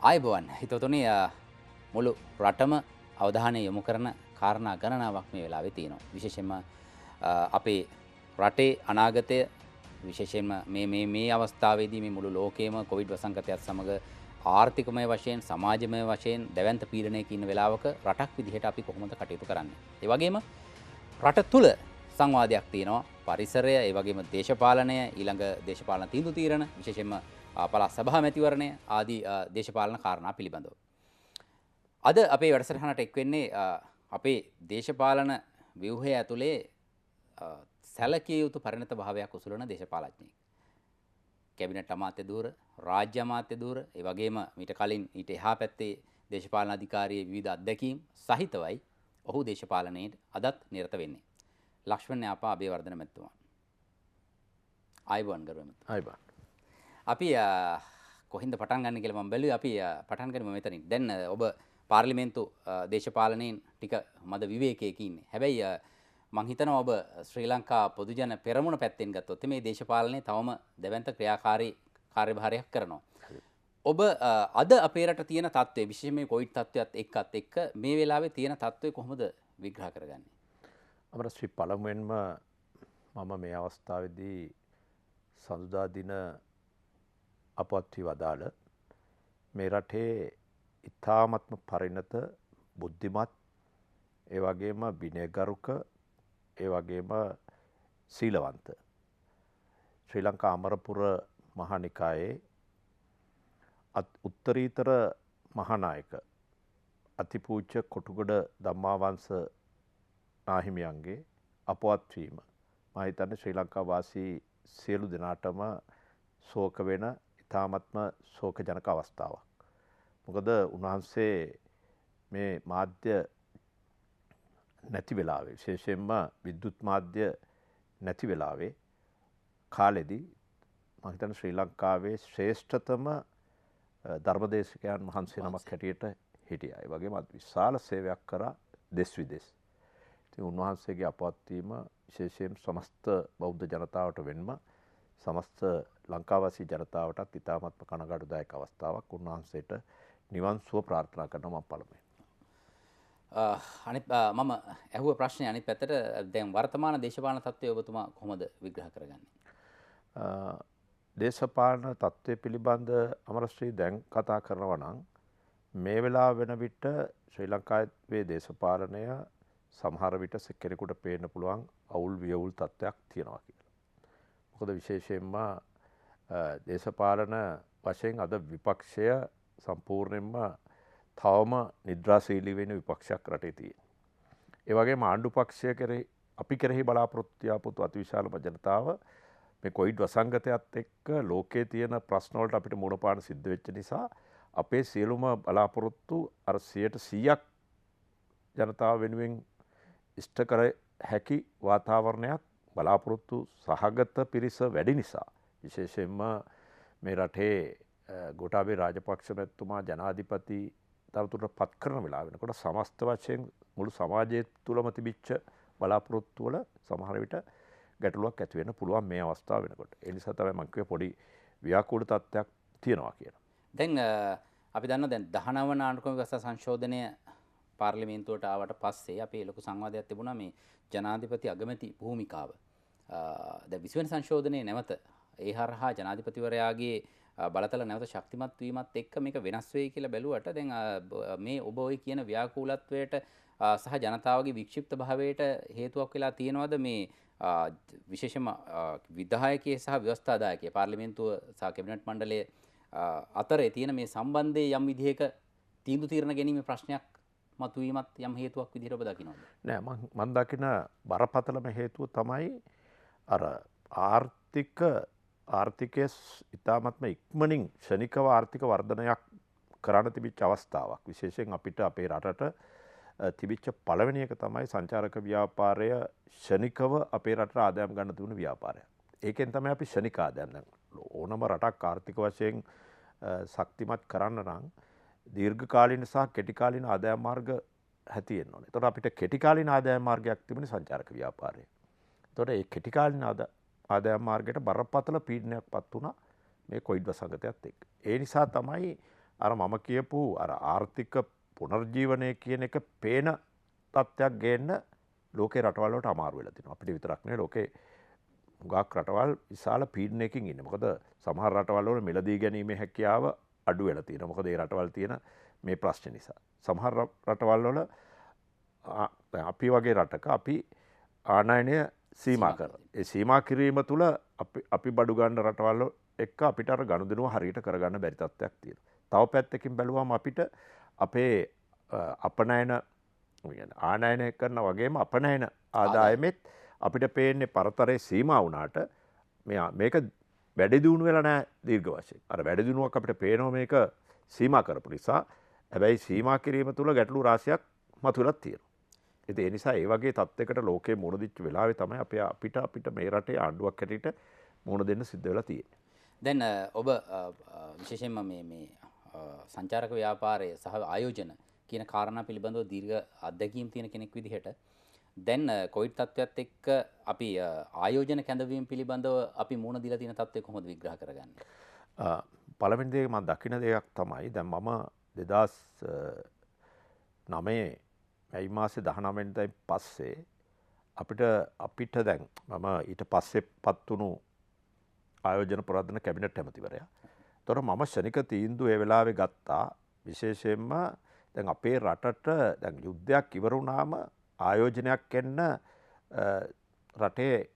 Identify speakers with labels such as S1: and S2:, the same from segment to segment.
S1: ආයුබෝවන් හිතවතුනි මුළු රටම අවධානය යොමු කරන කාරණා ගණනාවක් මේ වෙලාවේ තියෙනවා. විශේෂයෙන්ම අපේ රටේ අනාගතය විශේෂයෙන්ම මේ අවස්ථාවේදී මේ මුළු ලෝකයේම කොවිඩ් වසංගතයත් සමග ආර්ථිකමය වශයෙන් සමාජමය වශයෙන් දැවැන්ත පීඩනයක ඉන්න වෙලාවක රටක් විදිහට අපි කොහොමද කටයුතු කරන්නේ? ඒ වගේම රට තුල සංවාදයක් තියෙනවා. පරිසරය, ඒ වගේම දේශපාලනය, ඊළඟ දේශපාලන තීන්දුව తీරන විශේෂයෙන්ම පළාත් සභා මැතිවරණය ආදී දේශපාලන කාරණා පිළිබඳව. අද අපේ වැඩසටහනට එක් වෙන්නේ අපේ දේශපාලන ව්‍යුහය ඇතුලේ සැලකිය යුතු පරිණත භාවයක් උසුලන දේශපාලඥයෙක්. කැබිනට් අමාත්‍ය ධූර, රාජ්‍ය අමාත්‍ය ධූර, ඒ වගේම ඊට කලින් ඊට එහා පැත්තේ දේශපාලන අධිකාරියේ විවිධ අත්දැකීම් සහිතවයි ඔහු දේශපාලනයේ අදත් නිරත වෙන්නේ. ලක්ෂ්මන් යාපා අබේවර්ධන මැතිතුමා. ආයුබෝවන් ගරුම.
S2: ආයුබෝවන්.
S1: අපි කොහින්ද පටන් ගන්න කියලා මම බැලුවේ. අපි පටන් ගනිමු මෙතනින්. දැන් ඔබ පාර්ලිමේන්තු දේශපාලනයෙන් ටික මද විවේකයක ඉන්නේ. හැබැයි මම හිතනවා ඔබ ශ්‍රී ලංකා පොදු ජන පෙරමුණ පැත්තෙන් ගත්තොත් මේ දේශපාලනයේ තවම දැවැන්ත ක්‍රියාකාරී කාර්යභාරයක් කරනවා. ඔබ අද අපේ රට තියෙන තත්ත්වය විශේෂයෙන් මේ කොවිඩ් තත්ත්වයත් එක්ක මේ වෙලාවේ තියෙන තත්ත්වය කොහොමද විග්‍රහ කරගන්නේ?
S2: අමරශ්‍රී, පළමුවෙන්ම මම මේ අවස්ථාවේදී සඳුදා දින අපවත් වී වදාළ මේ රටේ ඉතාමත්ම පරිණත බුද්ධිමත්, ඒ වගේම විනයගරුක, ඒ වගේම සීලවන්ත ශ්‍රී ලංකා අමරපුර මහානිකායේ උත්තරීතර මහානායක අතිපූජ්‍ය කොටුගොඩ ධම්මාවංශ නාහිමියන්ගේ අපවත් වීම මම හිතන්නේ ශ්‍රී ලංකා වාසී සියලු දෙනාටම ශෝක වෙන ඉතාමත්ම ශෝකජනක අවස්ථාවක්. මොකද උන්වහන්සේ මේ මාධ්‍ය නැති වෙලාවේ, විශේෂයෙන්ම විද්‍යුත් මාධ්‍ය නැති වෙලාවේ කාලෙදී මම හිතන්නේ ශ්‍රී ලංකාවේ ශ්‍රේෂ්ඨතම ධර්මදේශකයන් වහන්සේ නමක් හැටියට හිටියා. ඒ වගේම විශාල සේවයක් කරා දෙස් විදෙස්. ඉතින් උන්වහන්සේගේ අපවත් වීම විශේෂයෙන් සමස්ත බෞද්ධ ජනතාවට වෙන්ම සමස්ත ලංකාවාසී ජනතාවටත් ඉතාමත්ම කනගාටුදායක අවස්ථාවක්. උන්වහන්සේට නිවන් සුව ප්‍රාර්ථනා කරනවා මම පළමුවෙන්.
S1: අනිත් මම ඇහුව ප්‍රශ්නේ අනිත් පැත්තට දැන් වර්තමාන දේශපාලන තත්ත්වය ඔබතුමා කොහොමද විග්‍රහ කරගන්නේ?
S2: දේශපාලන තත්ත්වය පිළිබඳ අමරශ්‍රී දැන් කතා කරනවා නම් මේ වෙලාව වෙන විට ශ්‍රී ලංකාවේ දේශපාලනය සමහර විට කෙනෙකුට පේන්න පුළුවන් අවුල් වියවුල් තත්ත්වයක් තියෙනවා කියලා. මොකද විශේෂයෙන්ම දේශපාලන වශයෙන් අද විපක්ෂය සම්පූර්ණයෙන්ම තවම නිද්‍රාශීලී වෙන විපක්ෂයක් රටේ තියෙනවා. ඒ වගේම ආණ්ඩු පක්ෂය කෙරෙහි අපි කෙරෙහි බලාපොරොත්තු තියාපු අතිවිශාලම ජනතාව මේ කොවිඩ් වසංගතයත් එක්ක ලෝකයේ තියෙන ප්‍රශ්න වලට අපිට මුහුණ පාන්න සිද්ධ වෙච්ච නිසා අපේ සියලුම බලාපොරොත්තු අර 100% ජනතාව වෙනුවෙන් ඉෂ්ට කර හැකි වාතාවරණයක් බලාපොරොත්තු සහගත පිරිස වැඩි නිසා විශේෂයෙන්ම මේ රටේ ගෝඨාභය රාජපක්ෂ මැතිතුමා ජනාධිපති තනතුරට පත් කරන වෙලාව වෙනකොට සමස්ත වශයෙන් මුළු සමාජය තුළම තිබිච්ච බලාපොරොත්තු වල සමහර විට ගැටලුවක් ඇති වෙන්න පුළුවන් මේ අවස්ථාව වෙනකොට. ඒ නිසා තමයි මම කිව්වේ පොඩි ව්‍යාකූල තත්ත්වයක් තියෙනවා කියලා.
S1: දැන් අපි දන්නවා දැන් 19 වන ආණ්ඩුක්‍රම ව්‍යවස්ථා සංශෝධනය පාර්ලිමේන්තුවට ආවට පස්සේ අපේ ලොකු සංවාදයක් තිබුණා මේ ජනාධිපති අගමැති භූමිකාව. දැන් 20 වෙනි සංශෝධනයේ නැවත ඒ හරහා ජනාධිපතිවරයාගේ බලතල නැවත ශක්තිමත් වීමත් එක්ක මේක වෙනස් වෙයි කියලා බැලුවට දැන් මේ ඔබ ඔය කියන ව්‍යාකූලත්වයට සහ ජනතාවගේ වික්ෂිප්ත භාවයට හේතුවක් වෙලා තියෙනවද මේ විශේෂම විධායකයේ සහ ව්‍යවස්ථාදායකයේ පාර්ලිමේන්තුව සහ කැබිනට් මණ්ඩලයේ අතරේ තියෙන මේ සම්බන්ධයේ යම් විදිහක තීන්දුව తీරන ගැනීමේ ප්‍රශ්නයක් මතුවීමත් යම් හේතුවක් විදිහට ඔබ දකිනවද?
S2: නෑ, මම දකින බරපතලම හේතුව තමයි අර ආර්ථිකයේ ඉතාමත්ම ඉක්මනින් ක්ෂණිකව ආර්ථික වර්ධනයක් කරන්න තිබිච්ච අවස්ථාවක්. විශේෂයෙන් අපිට අපේ රටට තිබිච්ච පළවෙනි එක තමයි සංචාරක ව්‍යාපාරය ක්ෂණිකව අපේ රටට ආදායම් ගන්න තිබුණු ව්‍යාපාරයක්. ඒකෙන් තමයි අපි ක්ෂණික ආදායම් ඕනම රටක් ආර්ථික වශයෙන් ශක්තිමත් කරන්න නම් දීර්ඝකාලීන සහ කෙටිකාලීන ආදායම් මාර්ග හැතියෙන්න ඕනේ. එතකොට අපිට කෙටිකාලීන ආදායම් මාර්ගයක් තිබුණේ සංචාරක ව්‍යාපාරය. එතකොට ඒ කෙටිකාලීන ආදායම් මාර්ගයට බරපතල පීඩනයක්පත් වුණා මේ කොවිඩ් වසංගතයත් එක්ක. ඒ නිසා තමයි අර මම කියපු අර ආර්ථික පුනර්ජීවනය කියන එක පේන තත්ත්වයක් ගේන්න ලෝකේ රටවල් වලට අමාරු වෙලා තිනවා. අපිට විතරක් නෙවෙයි ලෝකේ හුඟක් රටවල් විශාල පීඩනයකින් ඉන්නේ. මොකද සමහර රටවල් වල මිලදී ගැනීමේ හැකියාව අඩු වෙලා තියෙනවා. මොකද ඒ රටවල් තියෙන මේ ප්‍රශ්න නිසා. සමහර රටවල් වල අපි වගේ රටක අපි ආනයනය සීමා කරනවා. ඒ සීමා කිරීම තුළ අපි බඩු ගන්න රටවල් එක්ක අපිට අර ගනුදෙනුව හරියට කරගන්න බැරි තත්ත්වයක් තියෙනවා. තව පැත්තකින් බැලුවම අපිට අපේ අපනයන ආනයනය කරන වගේම අපනයන ආදායමෙත් අපිට පේන්නේ පරතරේ සීමා වුණාට මේක වැඩි දියුණු වෙලා නැහැ දීර්ඝ වශයෙන්. අර වැඩි දියුණුවක් අපිට පේනවා මේක සීමා කරපු නිසා. හැබැයි සීමා කිරීම තුළ ගැටලු රාශියක් මතුවලා තියෙනවා. ඉතින් ඒ නිසා ඒ වගේ තත්යකට ලෝකේ මුහුණ දීච්ච වෙලාවේ තමයි අපිට මේ රටේ ආණ්ඩුවක් හැටියට මුහුණ දෙන්න සිද්ධ වෙලා තියෙන්නේ.
S1: දැන් ඔබ විශේෂයෙන්ම මේ සංචාරක ව්‍යාපාරය සහ ආයෝජන කියන කාරණා පිළිබඳව දීර්ඝ අත්දැකීම් තියෙන කෙනෙක් විදිහට දැන් කොවිඩ් තත්ත්වයට එක්ක අපි ආයෝජන කැඳවීම පිළිබඳව අපි මුහුණ දීලා තියෙන තත්ත්වය කොහොමද විග්‍රහ කරගන්නේ?
S2: පළවෙනි දේ මම දකින දෙයක් තමයි දැන් මම 2009 මැයි මාසේ 19 වෙනිදායින් පස්සේ අපිට දැන් මම ඊට පස්සේ පත් වුණු ආයෝජන ප්‍රවර්ධන කැබිනට් ඇමතිවරයා. ඒතොර මම ශනික තීන්දුව ඒ වෙලාවේ ගත්තා විශේෂයෙන්ම දැන් අපේ රටට දැන් යුද්ධයක් ඉවර වුණාම ආයෝජනයක් එන්න රටේ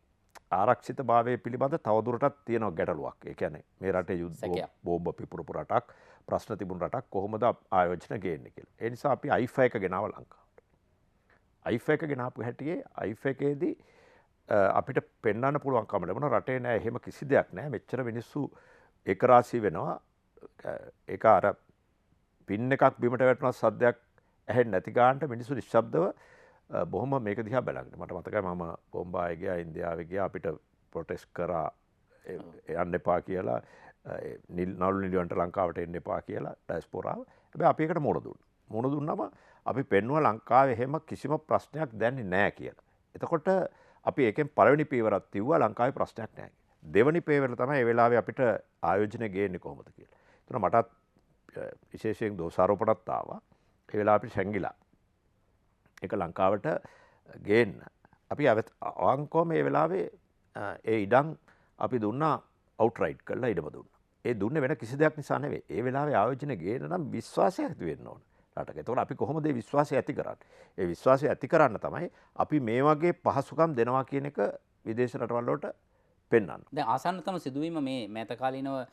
S2: ආරක්ෂිත භාවය පිළිබඳ තවදුරටත් තියෙන ගැටලුවක්. ඒ කියන්නේ මේ රටේ යුද්ධ බෝම්බ පිපුරපු රටක් ප්‍රශ්න තිබුණු රටක් කොහොමද ආයෝජන ගේන්නේ කියලා. ඒ නිසා අපි IFA එක ගෙනාව ලංකාවට. IFA එක ගෙනාපු හැටියේ IFA එකේදී අපිට පෙන්වන්න පුළුවන්කම ලැබුණා රටේ නෑ එහෙම කිසි දෙයක් නෑ මෙච්චර මිනිස්සු එක රාශී වෙනවා. ඒක අර පින් එකක් බිමට වැටුණා සද්දයක් ඇහෙන්නේ නැති ගානට මිනිස්සු නිශ්ශබ්දව බොහොම මේක දිහා බලන්නේ. මට මතකයි මම බොම්බායි ගියා ඉන්දියාවේ ගියා අපිට ප්‍රොටෙස්ට් කරා යන්න එපා කියලා නළු නිලියන්ට ලංකාවට එන්න එපා කියලා ඩයස්පොරාව. හැබැයි අපි ඒකට මොන දුන්නා. මොන දුන්නම අපි පෙන්නුවා ලංකාවේ එහෙම කිසිම ප්‍රශ්නයක් දැන්නේ නැහැ කියලා. එතකොට අපි ඒකෙන් පළවෙනි පියවරක් තියුවා ලංකාවේ ප්‍රශ්නයක් නැහැ. දෙවෙනි පියවර තමයි ඒ වෙලාවේ අපිට ආයෝජනය ගේන්නේ කොහොමද කියලා. ඒතර මටත් විශේෂයෙන් දෝෂාරෝපණත් ආවා. ඒ වෙලාව අපිට හැංගිලා. ඒක ලංකාවට ගේන්න. අපි අවංකවම මේ වෙලාවේ ඒ ඉඩම් අපි දුන්නා අවුට්රයිට් කරලා ඉඩම දුන්නා. ඒ දුන්නේ වෙන කිසි දෙයක් නිසා නෙවෙයි. ඒ වෙලාවේ ආයෝජන ගේන්න නම් විශ්වාසය ඇති වෙන්න ඕන. රටක. ඒතකොට අපි කොහොමද මේ විශ්වාසය ඇති කරන්නේ? ඒ විශ්වාසය ඇති කරන්න තමයි අපි මේ වගේ පහසුකම් දෙනවා කියන එක විදේශ රටවල් වලට පෙන්වන්න.
S1: දැන් ආසන්නතම සිදුවීම මේ මෑත කාලීනව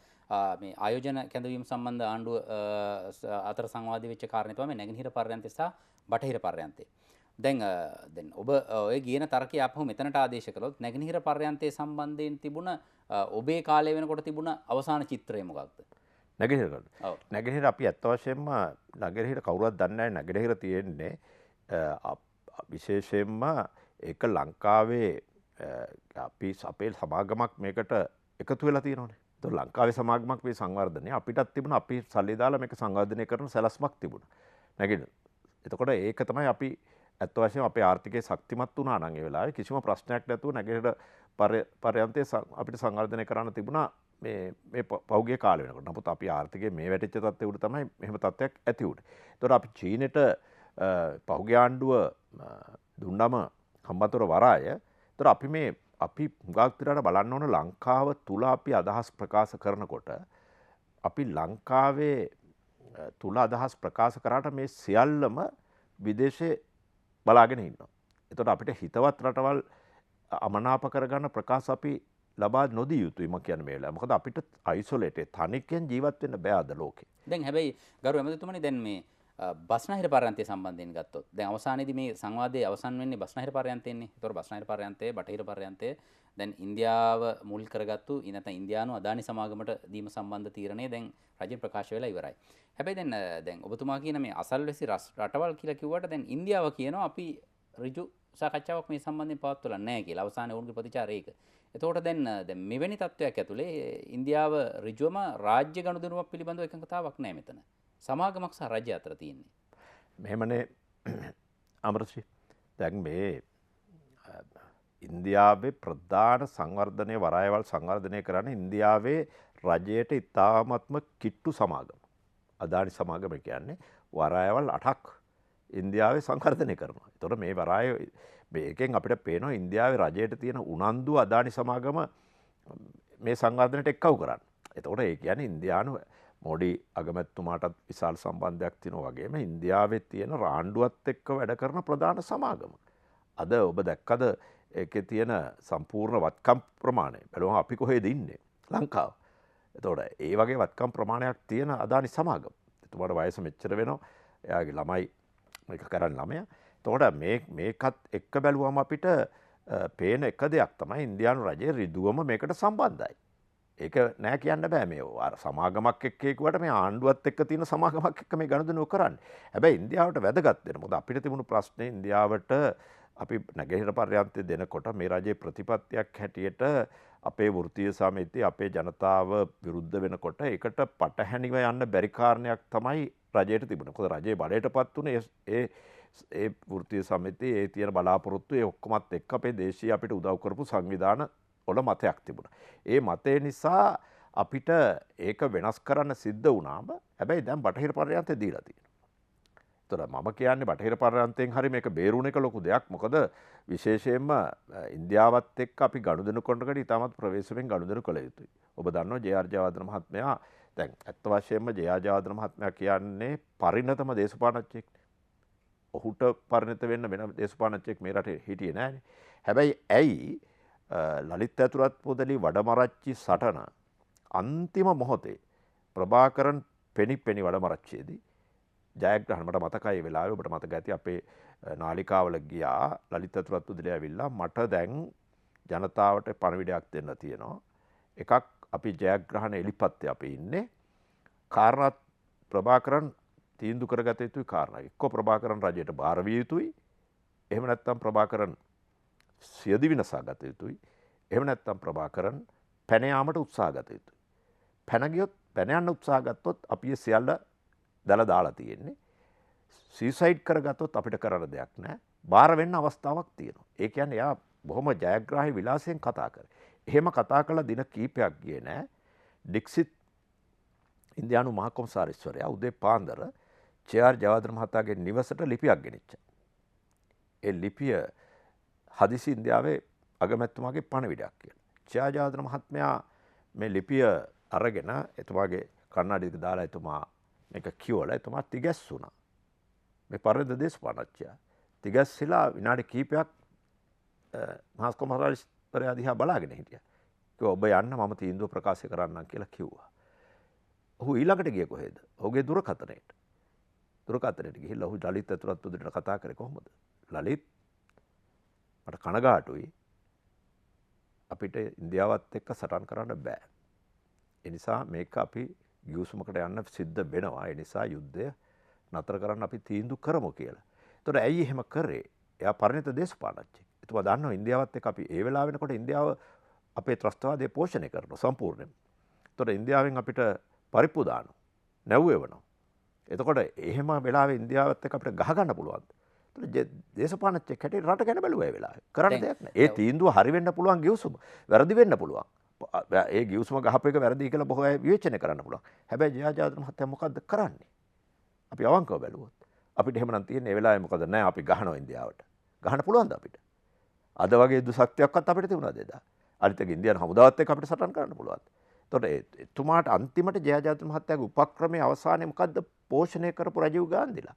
S1: මේ ආයෝජන කැඳවීම සම්බන්ධ ආණ්ඩුව අතර සංවාදය වෙච්ච කාරණේ තමයි නැගෙනහිර පර්යන්තය සහ බටහිර පර්යන්තය. දැන් ඔබ ඔය කියන තර්කය අපහු මෙතනට ආදේශ කළොත් නැගෙනහිර පර්යන්තය සම්බන්ධයෙන් තිබුණ ඔබේ කාලය වෙනකොට තිබුණ අවසාන චිත්‍රය මොකක්ද?
S2: නැගෙනහිර අපි ඇත්ත වශයෙන්ම නැගෙනහිර කවුරුවත් දන්නේ නැහැ නැගෙනහිර තියෙන්නේ විශේෂයෙන්ම ඒක ලංකාවේ අපි අපේ සමාගමක් මේකට එකතු වෙලා තියෙනවානේ. ඒතකොට ලංකාවේ සමාගමක් මේ සංවර්ධනය අපිටත් තිබුණා අපි සල්ලි දාලා මේක සංවර්ධනය කරන සැලැස්මක් තිබුණා. නැගෙනහිර. එතකොට ඒක තමයි අපි ඇත්ත වශයෙන්ම අපේ ආර්ථිකය ශක්තිමත් වුණා නම් ඒ වෙලාවේ කිසිම ප්‍රශ්නයක් නැතුව නැගෙනහිර පර්යන්තය අපිට සංවර්ධනය කරන්න තිබුණා මේ පෞගේ කාල වෙනකොට. නමුත් අපි ආර්ථිකයේ මේ වැටිච්ච තත්ත්වය උඩ තමයි මෙහෙම තත්ත්වයක් ඇති වුනේ. ඒතකොට අපි චීනෙට පෞගේ ආණ්ඩුව දුන්නම හම්බන්තොට වරාය. ඒතකොට අපි හුඟක් දිනකට බලන්න ඕන ලංකාව තුල අපි අදහස් ප්‍රකාශ කරනකොට අපි ලංකාවේ තුල අදහස් ප්‍රකාශ කරාට මේ සියල්ලම විදේශේ බලාගෙන ඉන්නවා. එතකොට අපිට හිතවත් රටවල් අමනාප කරගන්න ප්‍රකාශ අපි ලබා නොදිය යුතුයි මම කියන්නේ මේ වෙලාව. මොකද අපිට අයිසොලේටඩ් තනියෙන් ජීවත් වෙන්න බෑ අද ලෝකේ.
S1: දැන් හැබැයි ගරු ඇමතිතුමනි දැන් මේ බස්නාහිර පර්යන්තය සම්බන්ධයෙන් ගත්තොත් දැන් අවසානයේදී මේ සංවාදයේ අවසන් වෙන්නේ බස්නාහිර පර්යන්තයෙන්නේ. ඒතකොට බස්නාහිර පර්යන්තය බටහිර පර්යන්තය දැන් ඉන්දියාව මුල් කරගත්තු නැත්නම් ඉන්දියානු අදානි සමාගමට දීම සම්බන්ධ තීරණය දැන් රජයෙන් ප්‍රකාශ වෙලා ඉවරයි. හැබැයි දැන් ඔබතුමා කියන මේ අසල්වැසි රටවල් කියලා කිව්වට දැන් ඉන්දියාව කියනවා අපි ඍජු සාකච්ඡාවක් මේ සම්බන්ධයෙන් පවත්වලා නැහැ කියලා. අවසානයේ ඔවුන්ගේ ප්‍රතිචාරය ඒක. එතකොට දැන් මෙවැනි තත්ත්වයක් ඇතුලේ ඉන්දියාව ඍජුවම රාජ්‍ය ගනුදෙනුවක් පිළිබඳව එකඟතාවක් නැහැ මෙතන. සමාගමක් සහ රජය අතර තියෙන්නේ.
S2: මෙහෙමනේ අමරශ්‍රී. දැන් මේ ඉන්දියාවේ ප්‍රධාන සංවර්ධනය වරායවල් සංවර්ධනය කරන්නේ ඉන්දියාවේ රජයට ඉතාමත්ම කිට්ටු සමාගම. අදානි සමාගම කියන්නේ වරායවල් 8ක් ඉන්දියාවේ සංවර්ධනය කරනවා. එතකොට මේ වරාය මේකෙන් අපිට පේනවා ඉන්දියාවේ රජයට තියෙන උනන්දුව අදානි සමාගම මේ සංවර්ධනයට එක්කව කරන්න. එතකොට ඒ කියන්නේ ඉන්දියානු මොඩි අගමැතිතුමාටත් විශාල සම්බන්ධයක් තියෙනවා වගේම ඉන්දියාවේ තියෙන රාණ්ඩුවත් එක්ක වැඩ කරන ප්‍රධාන සමාගම. අද ඔබ දැක්කද ඒකේ තියෙන සම්පූර්ණ වත්කම් ප්‍රමාණය බැලුවම අපි කොහෙද ඉන්නේ? ලංකාව. එතකොට ඒ වගේ වත්කම් ප්‍රමාණයක් තියෙන අදානි සමාගම. එතුමාට වයස මෙච්චර වෙනවා. එයාගේ ළමයි මේක කරන්න ළමයා. එතකොට මේකත් එක්ක බැලුවම අපිට පේන එක දෙයක් තමයි ඉන්දියානු රජයේ රිදුවම මේකට සම්බන්ධයි. ඒක නෑ කියන්න බෑ මේ සමාගමක් එක්ක කිව්වට මේ ආණ්ඩුවත් එක්ක තියෙන සමාගමක් එක්ක මේ ගනුදෙනුව කරන්නේ. හැබැයි ඉන්දියාවට වැදගත් වෙන. මොකද අපිට තිබුණු ප්‍රශ්නේ ඉන්දියාවට අපි නැගෙනහිර පර්යාන්තය දෙනකොට මේ රජයේ ප්‍රතිපත්තියක් හැටියට අපේ වෘත්තීය සමිතිය අපේ ජනතාව විරුද්ධ වෙනකොට ඒකට පටහැනිව යන්න බැරි කාරණයක් තමයි රජයට තිබුණේ. මොකද රජයේ බලයටපත් උනේ ඒ වෘත්තීය සමිතිය ඒ තියෙන බලාපොරොත්තු ඒ ඔක්කොමත් එක්ක අපේ දේශීය අපිට උදව් කරපු සංවිධාන වල මතයක් තිබුණා. ඒ මතය නිසා අපිට ඒක වෙනස් කරන්න සිද්ධ වුණාම හැබැයි දැන් බටහිර පර්යාන්තය දීලා තියෙනවා. ඒතර මම කියන්නේ බටහිර පර්යාන්තයෙන් හරි මේක බේරුණ එක ලොකු දෙයක්. මොකද විශේෂයෙන්ම ඉන්දියාවත් එක්ක අපි ගනුදෙනු කරනකොට ඉතාමත් ප්‍රවේශමෙන් ගනුදෙනු කළ යුතුයි. ඔබ දන්නවා ජේ.ආර්. ජයවර්ධන මහත්මයා දැන් ඇත්ත වශයෙන්ම ජේ.ආර්. ජයවර්ධන මහත්මයා කියන්නේ පරිණතම දේශපාලනඥයෙක්. ඔහුට පරිණත වෙන්න වෙන දේශපාලනඥයෙක් මේ රටේ හිටියේ නෑනේ. හැබැයි ඇයි ලලිත් ඇතුළත් පොදලි වඩමරච්චි සටන අන්තිම මොහොතේ ප්‍රභාකරන් පෙනි වඩමරච්චියේදී ජයග්‍රහණ මට මතකයි වෙලාවේ ඔබට මතක ඇති අපේ නාලිකාවල ගියා ලලිත් ඇතුළත් පොදලි ඇවිල්ලා මට දැන් ජනතාවට පණිවිඩයක් දෙන්න තියෙනවා. එකක් අපි ජයග්‍රහණ එලිපත්තේ අපි ඉන්නේ. කාරණා ප්‍රභාකරන් තීන්දුව කරගත යුතුයි කාරණා. එක්ක ප්‍රභාකරන් රජයට බාර විය යුතුයි. එහෙම නැත්නම් ප්‍රභාකරන් සියදි විනසා ගත යුතුයි. එහෙම නැත්නම් ප්‍රභාකරන් පැන යාමට උත්සාහ ගත යුතුයි. පැන යන්න උත්සාහ ගත්තොත් අපි සියල්ල දාලා තියෙන්නේ. සීසයිඩ් කරගත්තොත් අපිට කරන්න දෙයක් නැහැ. බාර වෙන්න අවස්ථාවක් තියෙනවා. ඒ කියන්නේ යා බොහොම ජයග්‍රාහී විලාසයෙන් කතා කරේ. එහෙම කතා කළ දින කීපයක් ගියේ නැහැ. ඩික්සිත් ඉන්දියානු මහ කොමසාරිස්වරයා උදේ පාන්දර ජේ.ආර්. ජයවර්ධන මහතාගේ නිවසට ලිපියක් ගෙනිච්චා. ඒ ලිපිය හදිසි ඉන්දියාවේ අගමැතිතුමාගේ පණිවිඩයක් කියලා. ජේ.ආර්. ජයවර්ධන මහත්මයා මේ ලිපිය අරගෙන එතුමාගේ කන්නඩියක දාලා එතුමා මේක කියවලා එතුමා තිගැස්සුණා. මේ පරිණත දේශපාලනඥයා තිගැස්සිලා විනාඩි කිහිපයක් මහා කොමසාරිස්වරයා දිහා බලාගෙන හිටියා. කිව්වා ඔබ යන්න මම තීන්දුව ප්‍රකාශ කරන්නම් කියලා කිව්වා. ඔහු ඊළඟට ගියේ කොහෙද? ඔහුගේ දුරකථනයට. දුරකථනයට ගිහිල්ලා ඔහු ලලිත් ඇතුළත් උදේට කතා කරේ කොහොමද? ලලිත් මට කනගාටුයි අපිට ඉන්දියාවත් එක්ක සටන් කරන්න බෑ. ඒ නිසා මේක අපි ගිවිසුමකට යන්න සිද්ධ වෙනවා. ඒ නිසා යුද්ධය නතර කරන්න අපි තීන්දුව කරමු කියලා. ඒතකොට ඇයි එහෙම කරේ? එයා පරිණත දේශපාලනඥයෙක්. එතුමා දන්නවා ඉන්දියාවත් එක්ක අපි ඒ වෙලාව වෙනකොට ඉන්දියාව අපේ ත්‍රස්තවාදය පෝෂණය කරනවා සම්පූර්ණයෙන්. ඒතකොට ඉන්දියාවෙන් අපිට පරිප්පු දානවා. නැව් එවනවා. එතකොට එහෙම වෙලාවේ ඉන්දියාවත් එක්ක අපිට ගහ ගන්න පුළුවන්ද? දේශපාලනඥයෙක් හැටියට රට ගැන බැලුවා ඒ වෙලාවේ. කරන්න දෙයක් නැහැ. ඒ තීන්දුව හරි වෙන්න පුළුවන් ගිවිසුම. වැරදි වෙන්න පුළුවන්. ඒ ගිවිසුම ගහපු එක වැරදි කියලා බොහෝ අය විවේචනය කරන්න පුළුවන්. හැබැයි ජේ.ආර්. ජයවර්ධන මහත්තයා මොකද්ද කරන්නේ? අපි අවංකව බැලුවොත් අපිට එහෙමනම් තියෙන්නේ ඒ වෙලාවේ මොකද නැහැ අපි ගහනවා ඉන්දියාවට. ගහන්න පුළුවන්ද අපිට? අද වගේ දුසක්තියක්වත් අපිට තිබුණාද එදා? අනිත් එක ඉන්දියානු හමුදාවත් එක්ක අපිට සටන් කරන්න පුළුවන්ද? එතකොට එතුමාට අන්තිමට ජේ.ආර්. ජයවර්ධන මහත්තයාගේ උපක්‍රමයේ අවසානයේ මොකද්ද පෝෂණය කරපු රජීව් ගාන්ධිලා?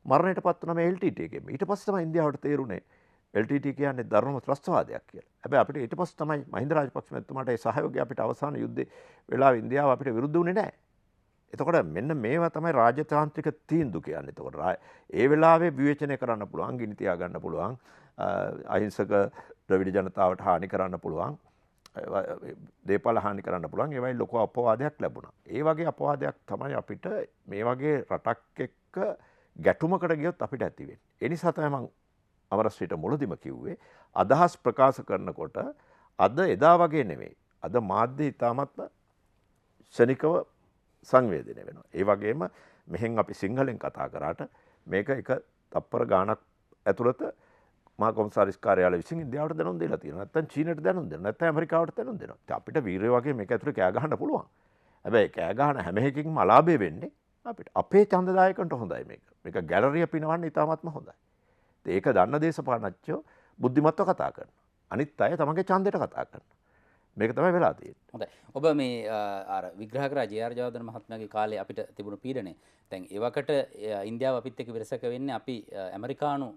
S2: මරණයට පත් වුණා මේ LTT එකෙන්. ඊට පස්සේ තමයි ඉන්දියාවට තේරුනේ LTT කියන්නේ ධර්ම ත්‍රස්තවාදයක් කියලා. හැබැයි අපිට ඊට පස්සේ තමයි මහින්ද රාජපක්ෂ මැතිතුමාට ඒ සහයෝගය අපිට අවසාන යුද්ධේ වෙලාවේ ඉන්දියාව අපිට විරුද්ධ වුණේ නැහැ. එතකොට මෙන්න මේවා තමයි රාජතාන්ත්‍රික තීන්දුව කියන්නේ. එතකොට ඒ වෙලාවේ විවේචනය කරන්න පුළුවන්, ගිනි තියා ගන්න පුළුවන්, අහිංසක ද්‍රවිඩ ජනතාවට හානි කරන්න පුළුවන්, දේපල හානි කරන්න පුළුවන්. ඒවයි ලොකු අපවාදයක් ලැබුණා. ඒ වගේ අපවාදයක් තමයි අපිට මේ වගේ රටක් එක්ක ගැටුමකට ගියොත් අපිට ඇති වෙන්නේ. ඒ නිසා තමයි මම අමරශ්‍රීට මුලදිම කිව්වේ අදහස් ප්‍රකාශ කරනකොට අද එදා වගේ නෙවෙයි. අද මාධ්‍ය ඉතාමත්ම ශනිකව සංවේදනය වෙනවා. ඒ වගේම මෙහෙන් අපි සිංහලෙන් කතා කරාට මේක එක තප්පර ගාණක් ඇතුළත මහා කොමසාරිස් කාර්යාලය විසින් ඉන්දියාවට දැනුම් දීලා තියෙනවා. නැත්නම් චීනට දැනුම් දෙනවා. නැත්නම් ඇමරිකාවට දැනුම් දෙනවා. ඉතින් අපිට වීරයෝ වගේ මේක ඇතුළේ කෑ ගහන්න පුළුවන්. හැබැයි කෑ ගහන හැම එකකින්ම අලාභය වෙන්නේ අපිට. අපේ ඡන්දදායකන්ට හොඳයි මේක. මේක ගැලරිය පිනවන්න ඉතාමත්ම හොඳයි. ඒක දන්න දේශපාලනඥයෝ බුද්ධිමත්ව කතා කරනවා. අනිත් අය තමන්ගේ ඡන්දයට කතා කරනවා. මේක තමයි වෙලා තියෙන්නේ.
S1: හොඳයි. ඔබ මේ අර විග්‍රහ කරා ජේ.ආර්. ජයවර්ධන මහත්මයාගේ කාලේ අපිට තිබුණු පීඩනය. දැන් ඒවකට ඉන්දියාව අපිත් එක්ක විරසක වෙන්නේ අපි ඇමරිකානු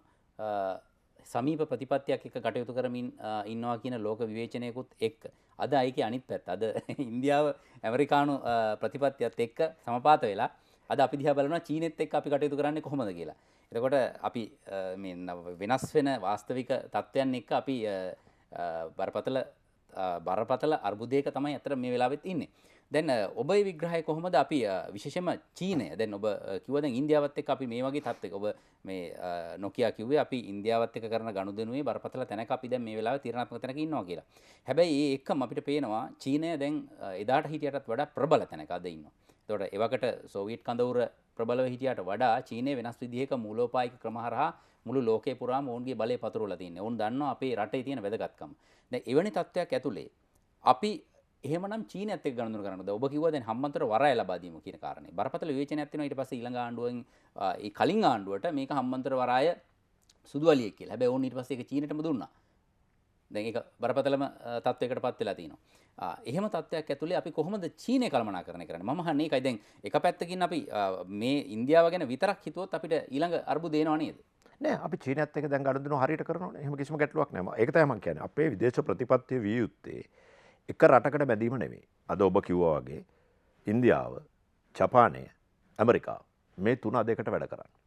S1: සමීප ප්‍රතිපත්තියක් එක්ක කටයුතු කරමින් ඉන්නවා කියන ලෝක විවේචනයකුත් එක්ක. අද අයිකේ අනිත් පැත්ත. අද ඉන්දියාව ඇමරිකානු ප්‍රතිපත්තියත් එක්ක සමපාත වෙලා අද අපි දිහා බලනවා චීනෙත් එක්ක අපි කටයුතු කරන්නේ කොහොමද කියලා. එතකොට අපි මේ වෙනස් වෙන වාස්තවික තත්ත්වයන් එක්ක අපි බරපතල අර්බුදයක තමයි අතර මේ වෙලාවෙත් ඉන්නේ. දැන් ඔබේ විග්‍රහය කොහොමද අපි විශේෂයෙන්ම චීනය දැන් ඔබ කිව්වා දැන් ඉන්දියාවත් එක්ක අපි මේ වගේ තත්ත්වයක ඔබ මේ නොකියා කිව්වේ අපි ඉන්දියාවත් එක්ක කරන ගනුදෙනුවේ බරපතල තැනක අපි දැන් මේ වෙලාවේ තීරණාත්මක තැනක ඉන්නවා කියලා. හැබැයි ඒ එක්කම අපිට පේනවා චීනය දැන් එදාට හිටියටත් වඩා ප්‍රබල තැනක අද ඉන්නවා. ඒතකොට එවකට සෝවියට් කඳවුර ප්‍රබලව හිටියට වඩා චීනය වෙනස් විදිහක මූලෝපායික ක්‍රම හරහා මුළු ලෝකේ පුරාම ඔවුන්ගේ බලය පතුරවලා තින්නේ. ඔවුන් දන්නවා අපේ රටේ තියෙන වැදගත්කම. දැන් එවැනි තත්ත්වයක් ඇතුලේ අපි එහෙමනම් චීනයත් එක්ක ගනුදෙනු කරනවද? ඔබ කිව්වා දැන් හම්බන්තොට වරාය ලබා දීම කියන කාරණේ. බරපතල විවේචනයක් තියෙනවා ඊට පස්සේ ඊළඟ ආණ්ඩුවෙන් ඒ කලින් ආණ්ඩුවට මේක හම්බන්තොට වරාය සුදු අලියෙක් කියලා. හැබැයි ඕන් ඊට පස්සේ ඒක චීනටම දුන්නා. දැන් ඒක බරපතලම තත්වයකටපත් වෙලා තියෙනවා. එහෙම තත්වයක් ඇතුලේ අපි කොහොමද චීනය කළමනාකරණය කරන්නේ? මම අහන්නේ ඒකයි. දැන් එක පැත්තකින් අපි මේ ඉන්දියාව ගැන විතරක් හිතුවොත් අපිට ඊළඟ අර්බුද එනවා නේද?
S2: නෑ අපි චීනයත් එක්ක දැන් ගනුදෙනු හරියට කරනවනේ. එහෙම කිසිම ගැටලුවක් නෑ. ඒක තමයි මම කියන්නේ. අපේ විදේශ ප්‍රතිපත්තිය විය යුත්තේ එක රටකට බැඳීම නෙවෙයි. අද ඔබ කිව්වා වගේ ඉන්දියාව, ජපානය, ඇමරිකාව මේ තුන අද එකට වැඩ කරන්නේ.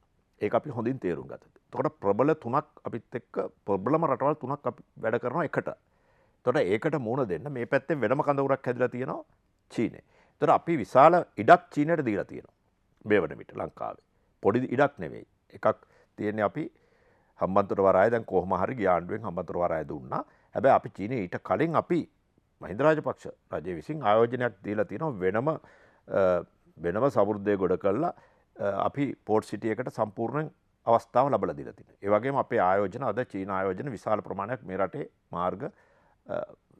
S2: ඒක අපි හොඳින් තේරුම් ගත යුතුයි. එතකොට ප්‍රබල තුනක් අපිත් එක්ක ප්‍රබලම රටවල් තුනක් අපි වැඩ කරනවා එකට. එතකොට ඒකට මුහුණ දෙන්න මේ පැත්තෙන් වෙනම කඳවුරක් හැදිලා තියෙනවා චීනය. එතකොට අපි විශාල ඉඩක් චීනයට දීලා තියෙනවා. මේ වන විට ලංකාවේ. පොඩි ඉඩක් නෙවෙයි. එකක් තියෙන්නේ අපි හම්බන්තොට වරාය දැන් කොහොම හරි ගිය ආණ්ඩුවෙන් හම්බන්තොට වරාය දුන්නා. හැබැයි අපි චීනය ඊට කලින් අපි මහින්ද රාජපක්ෂ රජය විසින් ආයෝජනයක් දීලා තියෙනවා වෙනම සමෘද්ධය ගොඩ කරලා අපි පෝට් සිටි එකට සම්පූර්ණ අවස්ථාව ලබලා දීලා තියෙනවා. ඒ වගේම අපේ ආයෝජන අද චීන ආයෝජන විශාල ප්‍රමාණයක් මේ රටේ මාර්ග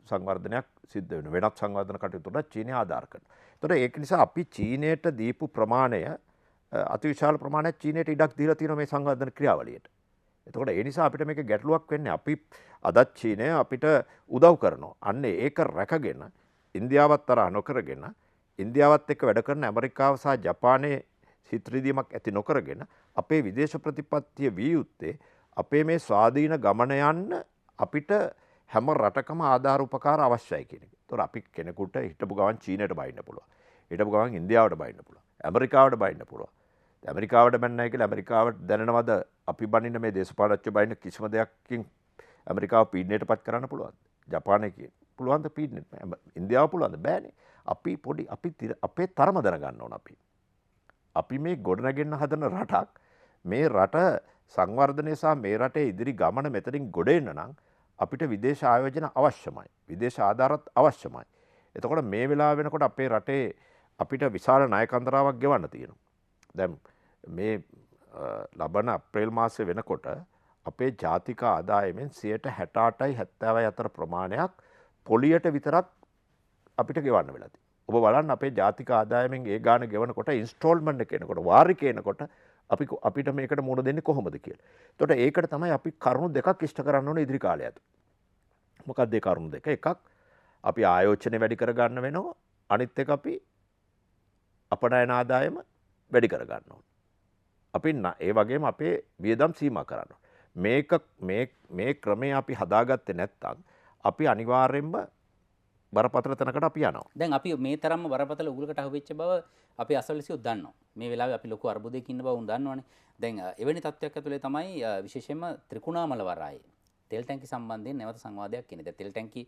S2: සංවර්ධනයක් සිද්ධ වෙනවා. වෙනත් සංවර්ධන කටයුතු වලට චීනය ආධාර කරනවා. ඒතකොට ඒක නිසා අපි චීනයට දීපු ප්‍රමාණය අතිවිශාල ප්‍රමාණයක් චීනයට ඉඩක් දීලා තියෙනවා මේ සංවර්ධන ක්‍රියාවලියට. එතකොට ඒ නිසා අපිට මේක ගැටලුවක් වෙන්නේ අපි අදත් චීනය අපිට උදව් කරනවා. අන්න ඒක රැකගෙන ඉන්දියාවත් තරහ නොකරගෙන ඉන්දියාවත් එක්ක වැඩ කරන ඇමරිකාව සහ ජපානයේ සිත්‍රීදීමක් ඇති නොකරගෙන අපේ විදේශ ප්‍රතිපත්තිය විය යුත්තේ අපේ මේ ස්වාධීන ගමන යන්න අපිට හැම රටකම ආධාර උපකාර අවශ්‍යයි කියන එක. ඒතකොට අපි කෙනෙකුට හිටපු ගමන් චීනයට බයින්න පුළුවන්. හිටපු ගමන් ඉන්දියාවට බයින්න පුළුවන්. ඇමරිකාවට බයින්න පුළුවන්. ඇමරිකාවට බැන්නයි කියලා ඇමරිකාවට දැනනවද අපි බනින්න මේ දේශපාලනච්ච බයින්න කිසිම දෙයක්කින් ඇමරිකාව පීඩනයට පත් කරන්න පුළුවන්. ජපානය කියන පුළුවන්ද පීඩනයට? ඉන්දියාව පුළුවන්ද? බෑනේ. අපි පොඩි අපේ තරම දැනගන්න ඕන අපි. අපි මේ ගොඩනැගෙන්න හදන රටක් මේ රට සංවර්ධනය සහ මේ රටේ ඉදිරි ගමන මෙතනින් ගොඩ එන්න නම් අපිට විදේශ ආයෝජන අවශ්‍යමයි. විදේශ ආධාරත් අවශ්‍යමයි. එතකොට මේ වෙලාව වෙනකොට අපේ රටේ අපිට විශාල ණය කන්දරාවක් ගෙවන්න තියෙනවා. දැන් මේ ලබන අප්‍රේල් මාසෙ වෙනකොට අපේ ජාතික ආදායමෙන් 68යි 70යි අතර ප්‍රමාණයක් පොලියට විතරක් අපිට ගෙවන්න වෙලා තියෙනවා. ඔබ බලන්න අපේ ජාතික ආදායමෙන් ඒ ගාන ගෙවනකොට ඉන්ස්ටෝල්මන්ට් එක එනකොට වාරික එනකොට අපිට මේකට මුණ දෙන්නේ කොහොමද කියලා. එතකොට ඒකට තමයි අපි කරුණු දෙකක් ඉෂ්ට කරන්න ඕනේ ඉදිරි කාලය ඇතුළත. මොකක්ද ඒ කරුණු දෙක? එකක් අපි ආයෝජනය වැඩි කර ගන්න වෙනවා. අනිත් එක අපි අපනයන ආදායම වැඩි කර ගන්න ඕනේ. අපි ඒ වගේම අපේ වියදම් සීමා කරන්න ඕනේ. මේ ක්‍රමය අපි හදාගත්තේ නැත්නම් අපි අනිවාර්යෙන්ම බරපතල තැනකට අපි යනවා.
S1: දැන් අපි මේ තරම්ම බරපතල උගලකට අහුවෙච්ච බව අපි අසල්වැසියෝ දන්නවා. මේ වෙලාවේ අපි ලොකු අර්බුදයක ඉන්න බව උන් දන්නවනේ. දැන් එවැනි තත්ත්වයක් ඇතුලේ තමයි විශේෂයෙන්ම ත්‍රිකුණාමල වරායේ තෙල් ටැංකි සම්බන්ධයෙන් නැවත සංවාදයක් කියන්නේ. දැන් තෙල් ටැංකි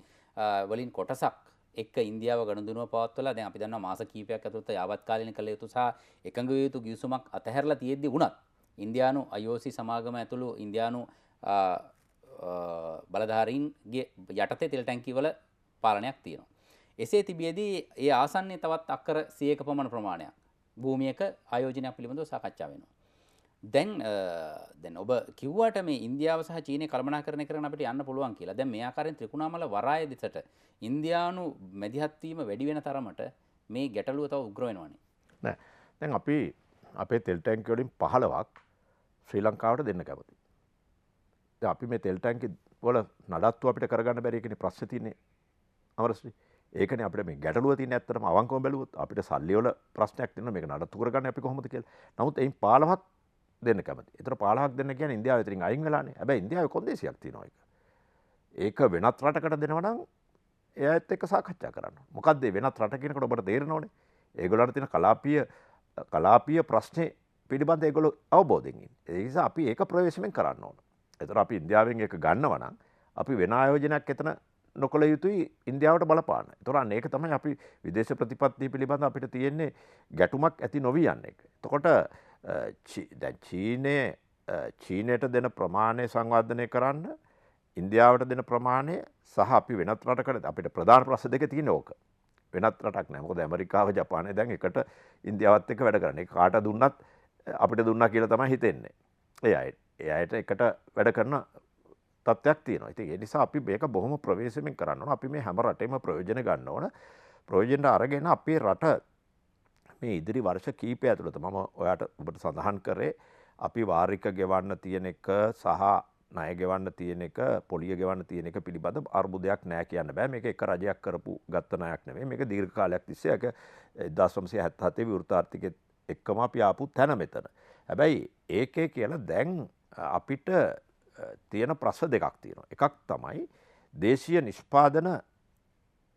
S1: වලින් කොටසක් එක්ක ඉන්දියාව ගනුදෙනුව පවත්වලා දැන් අපි දන්නවා මාස කිහිපයක් ඇතුළත යාවත්කාලින කළ යුතු සහ එකඟ විය යුතු ගිවිසුමක් අතහැරලා තියෙද්දි වුණත් ඉන්දියානු IOC සමාගම ඇතුළු ඉන්දියානු බලධාරීන්ගේ යටතේ තෙල් ටැංකි වල පාලනයක් තියෙනවා. එසේ තිබියදී ඒ ආසන්නයේ තවත් අක්කර 100ක පමණ ප්‍රමාණයක් භූමියක ආයෝජනයක් පිළිබඳව සාකච්ඡා වෙනවා. දැන් ඔබ කිව්වට මේ ඉන්දියාව සහ චීනය කළමනාකරණය කරන අපිට යන්න පුළුවන් කියලා. දැන් මේ ආකාරයෙන් ත්‍රිකුණාමල වරාය දෙසට ඉන්දියානු මැදිහත් වීම වැඩි වෙන තරමට මේ ගැටලුව තව උග්‍ර වෙනවනේ.
S2: නෑ දැන් අපි අපේ තෙල් ටැංකිය වලින් 15ක් ශ්‍රී ලංකාවට දෙන්න කැමතියි. දැන් අපි මේ තෙල් ටැංකි වල නඩත්තු අපිට කරගන්න බැරි එකනේ ප්‍රශ්නේ තියෙන්නේ අමරශ්‍රී. ඒකනේ අපිට මේ ගැටලුව තියෙන්නේ ඇත්තටම අවංකවම බැලුවොත් අපිට සල්ලි වල ප්‍රශ්නයක් තියෙනවා මේක නඩත්තු කරගන්න අපි කොහොමද කියලා. නමුත් එයින් 15ක් දෙන්න කැමතියි. ඒතර 15ක් දෙන්න කියන්නේ ඉන්දියාව විතරින් අයින් වෙලානේ. හැබැයි ඉන්දියාවේ කොන්දේසියක් තියෙනවා ඒක. ඒක වෙනත් රටකට දෙනවා නම් එයාත් එක්ක සාකච්ඡා කරන්න. මොකද්ද මේ වෙනත් රට කියනකොට ඔබට තේරෙනවනේ. ඒගොල්ලන්ට තියෙන කලාපීය ප්‍රශ්නේ පිළිබඳ ඒගොල්ලෝ අවබෝධයෙන් ඉන්නේ. ඒ නිසා අපි ඒක ප්‍රවේශමෙන් කරන්න ඕන. ඒතර අපි ඉන්දියාවෙන් ඒක ගන්නවා නම් අපි වෙන ආයෝජනයක් එතන නොකළ යුතුයි ඉන්දියාවට බලපාන්න. ඒතර අන්න ඒක තමයි අපි විදේශ ප්‍රතිපත්ති පිළිබඳ අපිට තියෙන්නේ ගැටුමක් ඇති නොවී යන්නේ. එතකොට දැන් චීනයට දෙන ප්‍රමාණය සංවර්ධනය කරන්න ඉන්දියාවට දෙන ප්‍රමාණය සහ අපි වෙනත් රටකට අපිට ප්‍රධාන ප්‍රශ්න දෙක තියෙන ඕක. වෙනත් රටක් නෑ. මොකද ඇමරිකාව ජපානය දැන් එකට ඉන්දියාවත් එක්ක වැඩ කරන්නේ. කාට දුන්නත් අපිට දුන්නා කියලා තමයි හිතෙන්නේ. ඒ අයට එකට වැඩ කරන තත්ත්වයක් තියෙනවා. ඉතින් ඒ නිසා අපි මේක බොහොම ප්‍රවේශමෙන් කරන්න ඕන. අපි මේ හැම රටේම ප්‍රයෝජන ගන්න ඕන. ප්‍රයෝජන අරගෙන අපේ රට මේ ඉදිරි වර්ෂ කීපය ඇතුළත මම ඔයාට ඔබට සඳහන් කරේ අපි වාරික ගෙවන්න තියෙන එක සහ ණය ගෙවන්න තියෙන එක පොලිය ගෙවන්න තියෙන එක පිළිබඳ අර්බුදයක් නෑ කියන්න බෑ. මේක එක රජයක් කරපු ගත්ත ණයක් නෙමෙයි. මේක දීර්ඝ කාලයක් තිස්සේ ඒක 1977 විවෘත ආර්ථිකෙත් එක්කම අපි ආපු තැන මෙතන. හැබැයි ඒකේ කියලා දැන් අපිට තියෙන ප්‍රශ්න දෙකක් තියෙනවා. එකක් තමයි දේශීය නිෂ්පාදන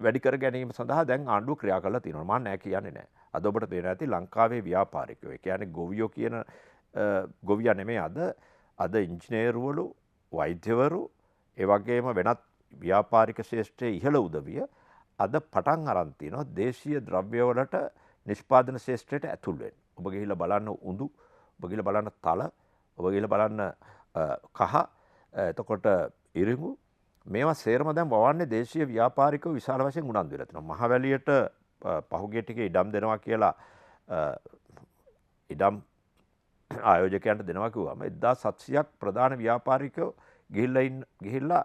S2: වැඩි කර ගැනීම සඳහා දැන් ආණ්ඩුව ක්‍රියා කරලා තියෙනවා. මම නෑ කියන්නේ නෑ. අද ඔබට තේරෙනවා ඇති ලංකාවේ ව්‍යාපාරිකයෝ. ඒ කියන්නේ ගොවියෝ කියන ගොවියා නෙමෙයි අද ඉංජිනේරුවලු වෛද්‍යවරු ඒ වගේම වෙනත් ව්‍යාපාරික ශේෂ්ත්‍රයේ ඉහළ උදවිය අද පටන් අරන් තිනවා දේශීය ද්‍රව්‍ය වලට නිෂ්පාදන ශේෂ්ත්‍රයට ඇතුල් වෙන්න. ඔබ ගිහිල්ලා බලන්න උඳු, ඔබ ගිහිල්ලා බලන්න තල, ඔබ ගිහිල්ලා බලන්න කහ, එතකොට ඉරිඟු මේවා සේරම දැන් වවන්නේ දේශීය ව්‍යාපාරිකව විශාල වශයෙන් උනන්දු වෙලා තිනවා. මහවැලියට පහුගිය ටිකේ ඉඩම් දෙනවා කියලා ඉඩම් ආයෝජකයන්ට දෙනවා කිව්වම 1700ක් ප්‍රධාන ව්‍යාපාරිකයෝ ගිහිල්ලා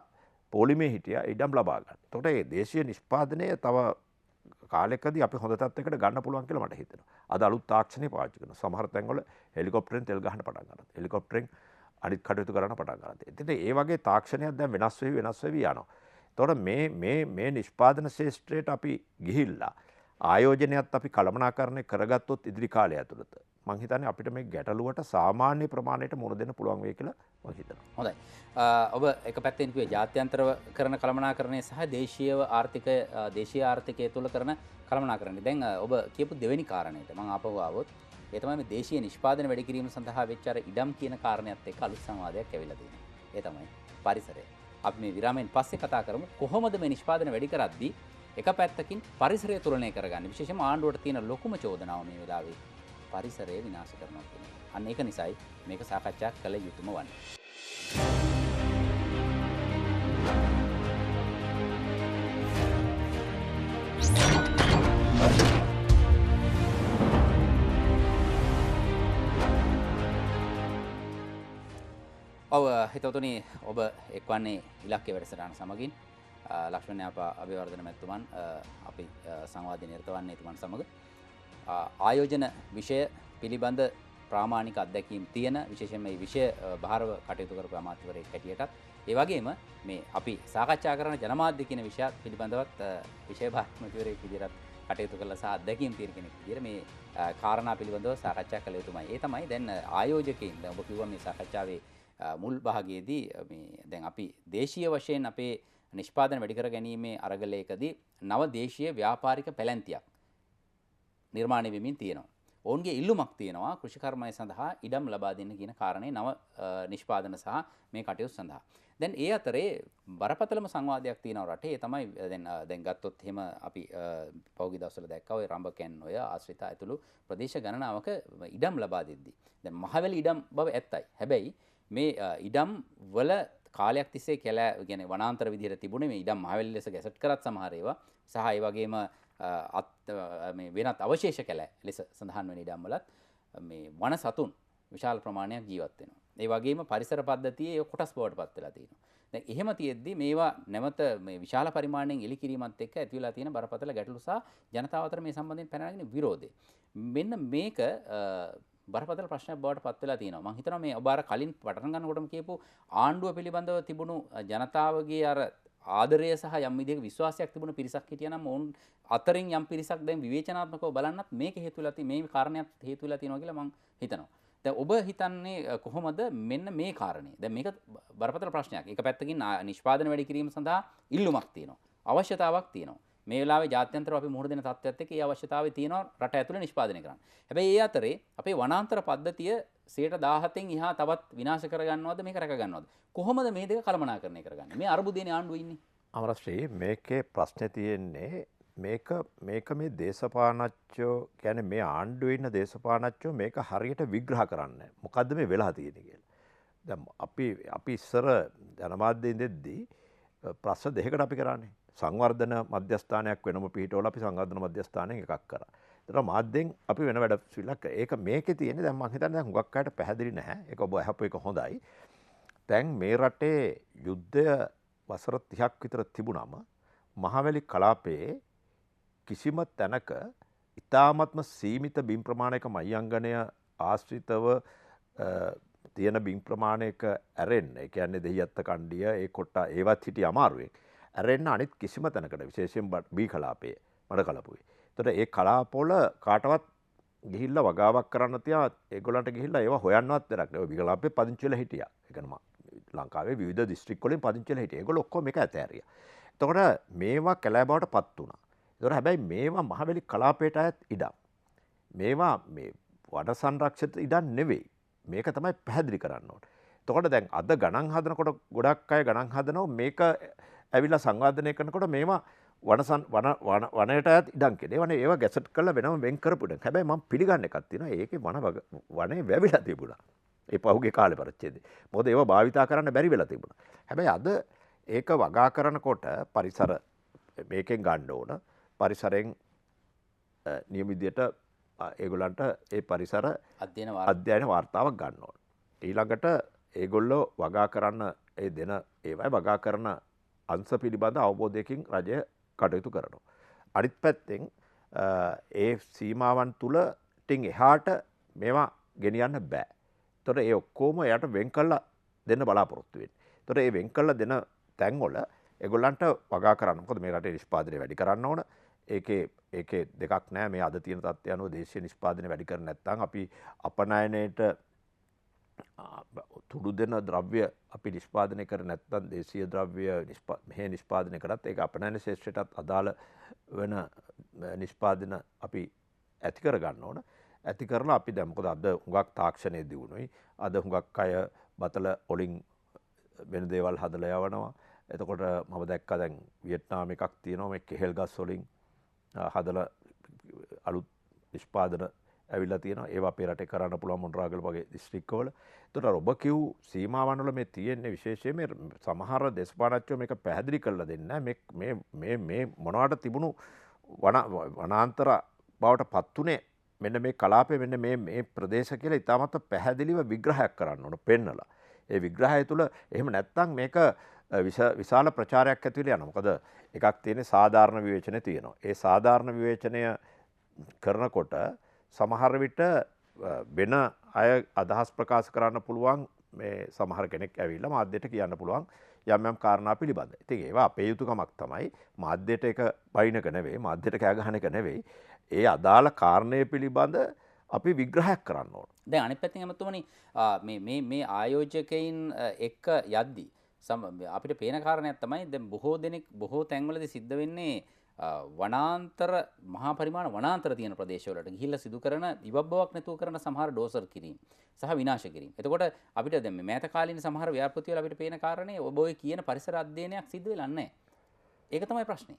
S2: පොලිමේ හිටියා ඉඩම් ලබා ගන්න. එතකොට මේ දේශීය නිෂ්පාදනය තව කාලෙකදී අපි හොඳ තත්යකට ගන්න පුළුවන් කියලා මට හිතෙනවා. අද අලුත් තාක්ෂණය පාවිච්චි කරනවා. සමහර තැන්වල හෙලිකොප්ටරෙන් තෙල් ගහන්න පටන් ගන්නවා. හෙලිකොප්ටරෙන් අනිත් කටයුතු කරන්න පටන් ගන්නවා. එතකොට ඒ වගේ තාක්ෂණයක් දැන් වෙනස් වෙවි යනවා. එතකොට මේ නිෂ්පාදන ශේෂ්ත්‍රයට අපි ගිහිල්ලා ආයෝජනයත් අපි කළමනාකරණය කරගත්තොත් ඉදිරි කාලය ඇතුළත මං හිතන්නේ අපිට මේ ගැටලුවට සාමාන්‍ය ප්‍රමාණයට මුහුණ දෙන්න පුළුවන් වෙයි කියලා මං හිතනවා.
S1: හොඳයි. ඔබ එක පැත්තෙන් කිව්වේ ජාත්‍යන්තරව කරන කළමනාකරණය සහ දේශීය ආර්ථිකය තුළ කරන කළමනාකරණය. දැන් ඔබ කියපු දෙවෙනි කාරණයට මම ආපහු ආවොත් ඒ තමයි මේ දේශීය නිෂ්පාදන වැඩි කිරීම සඳහා වෙච්ච අර ඉඩම් කියන කාරණයත් එක්ක අලුත් සංවාදයක් ඇවිල්ලා තියෙනවා. ඒ තමයි පරිසරය. අපි මේ විරාමයෙන් පස්සේ කතා කරමු කොහොමද මේ නිෂ්පාදන වැඩි කරද්දී එක පැත්තකින් පරිසරය තුලණය කරගන්නේ. විශේෂයෙන්ම ආණ්ඩුවට තියෙන ලොකුම චෝදනාව මේ වෙලාවේ පරිසරය විනාශ කරනවා කියන එක. අන්න ඒක නිසායි මේක සාකච්ඡා කළ යුතුම වන්නේ. ඔව් හිතවතුනි ඔබ එක්වන්නේ ඉලක්කය වැඩසටහන සමගින් ලක්ෂ්මන් යාපා අභිවර්ධන මැතිතුමන් අපි සංවාදයේ නිරත වන්නේ එතුමන් සමග ආයෝජන විෂය පිළිබඳ ප්‍රාමාණික අත්දැකීම් තියෙන විශේෂයෙන්ම මේ විෂය භාරව කටයුතු කරපු අමාත්‍යවරයෙක් හැටියටත් ඒ වගේම මේ අපි සාකච්ඡා කරන ජනමාධ්‍ය කියන විෂයත් පිළිබඳවත් විෂය භාරමතිවරයෙක් විදිහට කටයුතු කළා සහ අත්දැකීම් තියෙන කෙනෙක් විදිහට මේ කාරණා පිළිබඳව සාකච්ඡා කළ යුතුමයි. ඒ තමයි දැන් ආයෝජකයින් දැන් ඔබ කිව්වා මේ සාකච්ඡාවේ මුල් භාගයේදී මේ දැන් අපි දේශීය වශයෙන් අපේ නිෂ්පාදන වැඩි කර ගැනීමේ අරගලයකදී නව දේශීය ව්‍යාපාරික පැලැන්තියක් නිර්මාණය වෙමින් තියෙනවා. ඔවුන්ගේ ඉල්ලුමක් තියෙනවා කෘෂිකර්මය සඳහා ඉඩම් ලබා දෙන්න කියන කාරණේ නව නිෂ්පාදන සහ මේ කටයුතු සඳහා. දැන් ඒ අතරේ බරපතලම සංවාදයක් තියෙනවා රටේ. ඒ තමයි දැන් ගත්තොත් එහෙම අපි පෞගි දවස්වල දැක්කා ඔය රඹකැන් ඔය ආශ්‍රිත ඇතුළු ප්‍රදේශ ගණනාවක ඉඩම් ලබා දෙද්දී. දැන් මහවැලි ඉඩම් බව ඇත්තයි. හැබැයි මේ ඉඩම් වල කාලයක් තිස්සේ කියන්නේ වනාන්තර විදිහට තිබුණේ මේ ඉඩම් මහවැලි ලෙස ගැසට් කරත් සමහර ඒවා සහ ඒ වගේම මේ වෙනත් අවශේෂ කැලෑ ලෙස සඳහන් වෙන ඉඩම් වලත් මේ වන සතුන් විශාල ප්‍රමාණයක් ජීවත් වෙනවා. ඒ වගේම පරිසර පද්ධතියේ කොටස් බවට පත් වෙලා තියෙනවා. දැන් එහෙම තියෙද්දි මේවා නැවත මේ විශාල පරිමාණයෙන් එලි කිරීමත් එක්ක ඇති වෙලා තියෙන බරපතල ගැටලු සහ ජනතාව අතර මේ සම්බන්ධයෙන් පැන නගින විරෝධය. මෙන්න මේක බරපතල ප්‍රශ්නයක් බවට පත් වෙලා තියෙනවා. මම හිතනවා මේ ඔබ අර කලින් පටන් ගන්නකොටම කියපු ආණ්ඩුව පිළිබඳව තිබුණු ජනතාවගේ අර ආදරය සහ යම් විදිහක විශ්වාසයක් තිබුණ පිරිසක් හිටියනම් ඔවුන් අතරින් යම් පිරිසක් දැන් විවේචනාත්මකව බලන්නත් මේක හේතු වෙලා තියෙන මේ කාරණයක් හේතු වෙලා තියෙනවා කියලා මම හිතනවා. දැන් ඔබ හිතන්නේ කොහොමද මෙන්න මේ කාරණේ? දැන් මේක බරපතල ප්‍රශ්නයක්. එක පැත්තකින් නිෂ්පාදන වැඩි කිරීම සඳහා ඉල්ලුමක් තියෙනවා. අවශ්‍යතාවක් තියෙනවා. මේ වෙලාවේ ජාත්‍යන්තරව අපි මුහුණ දෙන තත්ත්වයක් එක්ක ඒ අවශ්‍යතාවය තියෙනවා රට ඇතුලේ නිෂ්පාදනය කරන්න. හැබැයි ඒ අතරේ අපේ වනාන්තර පද්ධතිය 17%න් එහා තවත් විනාශ කරගන්නවද මේක රැක ගන්නවද? කොහොමද මේ දෙක කළමනාකරණය කරගන්නේ? මේ අරුබුදේනේ ආණ්ඩුව ඉන්නේ.
S2: අමරශ්‍රී මේකේ ප්‍රශ්නේ තියෙන්නේ මේක මේ දේශපාලනඥයෝ කියන්නේ මේ ආණ්ඩුවේ ඉන්න දේශපාලනඥයෝ මේක හරියට විග්‍රහ කරන්නේ මොකද්ද මේ වෙලා තියෙන්නේ කියලා. දැන් අපි ඉස්සර ජනමාධ්‍යයෙන් දෙද්දී ප්‍රශ්න දෙකකට අපි කරන්නේ. සංවර්ධන මධ්‍යස්ථානයක් වෙනම පිහිටවල අපි සංවර්ධන මධ්‍යස්ථානයෙන් එකක් කරා. ඒතර මාධ්‍යෙන් අපි වෙන වැඩ පිළිලක් කරා. ඒක මේකේ තියෙන්නේ දැන් මම හිතන්නේ දැන් හුඟක් අයට පැහැදිලි නැහැ. ඒක ඔබ අහපු එක හොඳයි. දැන් මේ රටේ යුද්ධය වසර 30ක් විතර තිබුණාම මහවැලි කලාපයේ කිසිම තැනක ඉතාමත්ම සීමිත බිම් ප්‍රමාණයක මහියංගනය ආශ්‍රිතව තියෙන බිම් ප්‍රමාණයක ඇරෙන්න. ඒ කියන්නේ දෙහිඅත්ත කණ්ඩිය ඒ කොට ඒවත් හිටිය අමාරුවෙන්. ඇරෙන්න අනිත් කිසිම තැනකට විශේෂයෙන් බී කලාපයේ මඩ කලපුවේ. එතකොට ඒ කලාපවල කාටවත් ගිහිල්ලා වගාවක් කරන්න තියා ඒගොල්ලන්ට ගිහිල්ලා ඒවා හොයන්නවත් දෙයක් නෑ. බී කලාපේ පදිංචි වෙලා හිටියා. ඒ කියන්නේ ලංකාවේ විවිධ දිස්ත්‍රික් වලින් පදිංචි වෙලා හිටියා. ඒගොල්ලෝ ඔක්කොම මේක ඇතෑරියා. එතකොට මේවා කැලෑ බවට පත් වුණා. ඒතකොට හැබැයි මේවා මහවැලි කලාපයට අයත් ඉඩම්. මේවා මේ වන සංරක්ෂිත ඉඩම් නෙවෙයි. මේක තමයි පැහැදිලි කරන්න ඕනේ. එතකොට දැන් අද ගණන් හදනකොට ගොඩක් අය ගණන් හදනවා මේක ඇවිල්ලා සංවර්ධනය කරනකොට මේවා වනයට අයත් ඉඩම් කියලා. ඒවනේ ඒවා ගැසට් කරලා වෙනම වෙන් කරපු ඉඩම්. හැබැයි මම පිළිගන්න එකක් තියෙනවා. ඒකේ වනේ වැවිලා තිබුණා. ඒ පහුගිය කාලේ පරිච්ඡේදේ. මොකද ඒවා භාවිතා කරන්න බැරි වෙලා තිබුණා. හැබැයි අද ඒක වගා කරනකොට පරිසර මේකෙන් ගන්න ඕන. පරිසරයෙන් නියම විදියට ඒගොල්ලන්ට ඒ පරිසර අධ්‍යයන වාර්තාවක් ගන්න ඕන. ඊළඟට ඒගොල්ලෝ වගා කරන්න ඒ දෙන ඒවයි වගා කරන අංශ පිළිබඳ අවබෝධයකින් රජය කටයුතු කරනවා. අනිත් පැත්තෙන් ඒ සීමාවන් තුල ටින් එහාට මේවා ගෙනියන්න බෑ. ඒතකොට ඒ ඔක්කොම එයාට වෙන් කළා දෙන්න බලාපොරොත්තු වෙන්නේ. ඒතකොට ඒ වෙන් කළා දෙන තැන්වල ඒගොල්ලන්ට වගා කරන්න. මොකද මේ රටේ නිෂ්පාදනය වැඩි කරන්න ඕන. ඒකේ දෙකක් නෑ. මේ අද තියෙන තත්ත්වය අනුව දේශීය නිෂ්පාදනය වැඩි කර නැත්නම් අපි අපනයනයට තුඩු දෙන ද්‍රව්‍ය අපි නිෂ්පාදනය කර නැත්නම් දේශීය ද්‍රව්‍ය මෙහි නිෂ්පාදනය කරත් ඒක අපනයන ශේෂ්ත්‍රයටත් අදාළ වෙන නිෂ්පාදන අපි ඇති කර ගන්න ඕන. ඇති කරලා අපි දැන් මොකද අද හුඟක් තාක්ෂණයේ දියුණුවයි. අද හුඟක් අය බතල වලින් වෙන දේවල් හදලා යවනවා. එතකොට මම දැක්කා දැන් වියට්නාම් එකක් තියෙනවා මේ කෙහෙල් ගස් වලින් හදලා අලුත් නිෂ්පාදන ඇවිල්ලා තියෙනවා. ඒවා අපේ රටේ කරන්න පුළුවන් මොණරාගල වගේ දිස්ත්‍රික්කවල. එතකොට ඔබ කිව් සීමාවන් වල මේ තියෙන්නේ විශේෂයෙන් මේ සමහර දේශපාලනඥයෝ මේක පැහැදිලි කරලා දෙන්නේ නැහැ. මේ මොනවාට තිබුණු වනාන්තර බවට පත්ුනේ මෙන්න මේ කලාපේ මෙන්න මේ ප්‍රදේශ කියලා ඉතාමත් පැහැදිලිව විග්‍රහයක් කරන්න ඕන පෙන්නලා. ඒ විග්‍රහය තුළ එහෙම නැත්නම් මේක විශාල ප්‍රචාරයක් ඇති වෙලා යනවා. මොකද එකක් තියෙන්නේ සාධාරණ විවේචනය තියෙනවා. ඒ සාධාරණ විවේචනය කරනකොට සමහර විට වෙන අය අදහස් ප්‍රකාශ කරන්න පුළුවන් මේ සමහර කෙනෙක් ඇවිල්ලා මාධ්‍යයට කියන්න පුළුවන් යම් යම් කාරණා පිළිබඳ. ඉතින් ඒවා අපේ යුතුයකමක් තමයි මාධ්‍යයට ඒක බයිනක නෙවෙයි මාධ්‍යයට කෑ ගහන එක නෙවෙයි. ඒ අදාළ කාරණය පිළිබඳ අපි විග්‍රහයක් කරන්න ඕන.
S1: දැන් අනිත් පැත්තෙන් එමතුමනි මේ ආයෝජකයින් එක්ක යද්දී අපිට පේන කාරණයක් තමයි දැන් බොහෝ දෙනෙක් බොහෝ තැන්වලදී සිද්ධ වෙන්නේ වනාන්තර මහා පරිමාණ වනාන්තර තියෙන ප්‍රදේශවලට ගිහිල්ලා සිදු කරන ඉවබ්බවක් නැතුව කරන සමහර ඩෝසර් කිරීම සහ විනාශ කිරීම. එතකොට අපිට දැන් මේ මෑත කාලීන සමහර ව්‍යාපෘති වල අපිට පේන කාරණේ ඔබ ඔය කියන පරිසර අධ්‍යයනයක් සිද්ධ වෙලා නැහැ. ඒක තමයි ප්‍රශ්නේ.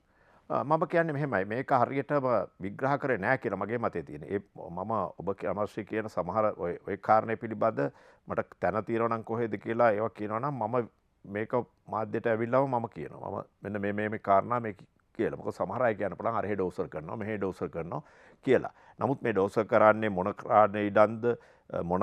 S2: මම කියන්නේ මෙහෙමයි මේක හරියටම විග්‍රහ කරේ නැහැ කියලා මගේ මතය තියෙන. මම ඔබ අමර්ශ්‍රී කියන සමහර ওই කාරණේ පිළිබඳ මට තැන තියෙනවා නම් කොහෙද කියලා ඒවා කියනවා නම් මම මේක මාධ්‍යයට ඇවිල්ලාම මම කියනවා. මම මෙන්න මේ කාරණා මේ කියලා. මොකද සමහර අය කියන්න පුළුවන් අර ඩෝසර් කරනවා මෙහෙ ඩෝසර් කරනවා කියලා. නමුත් මේ ඩෝසර් කරන්නේ මොන කාරණේයින්ද මොන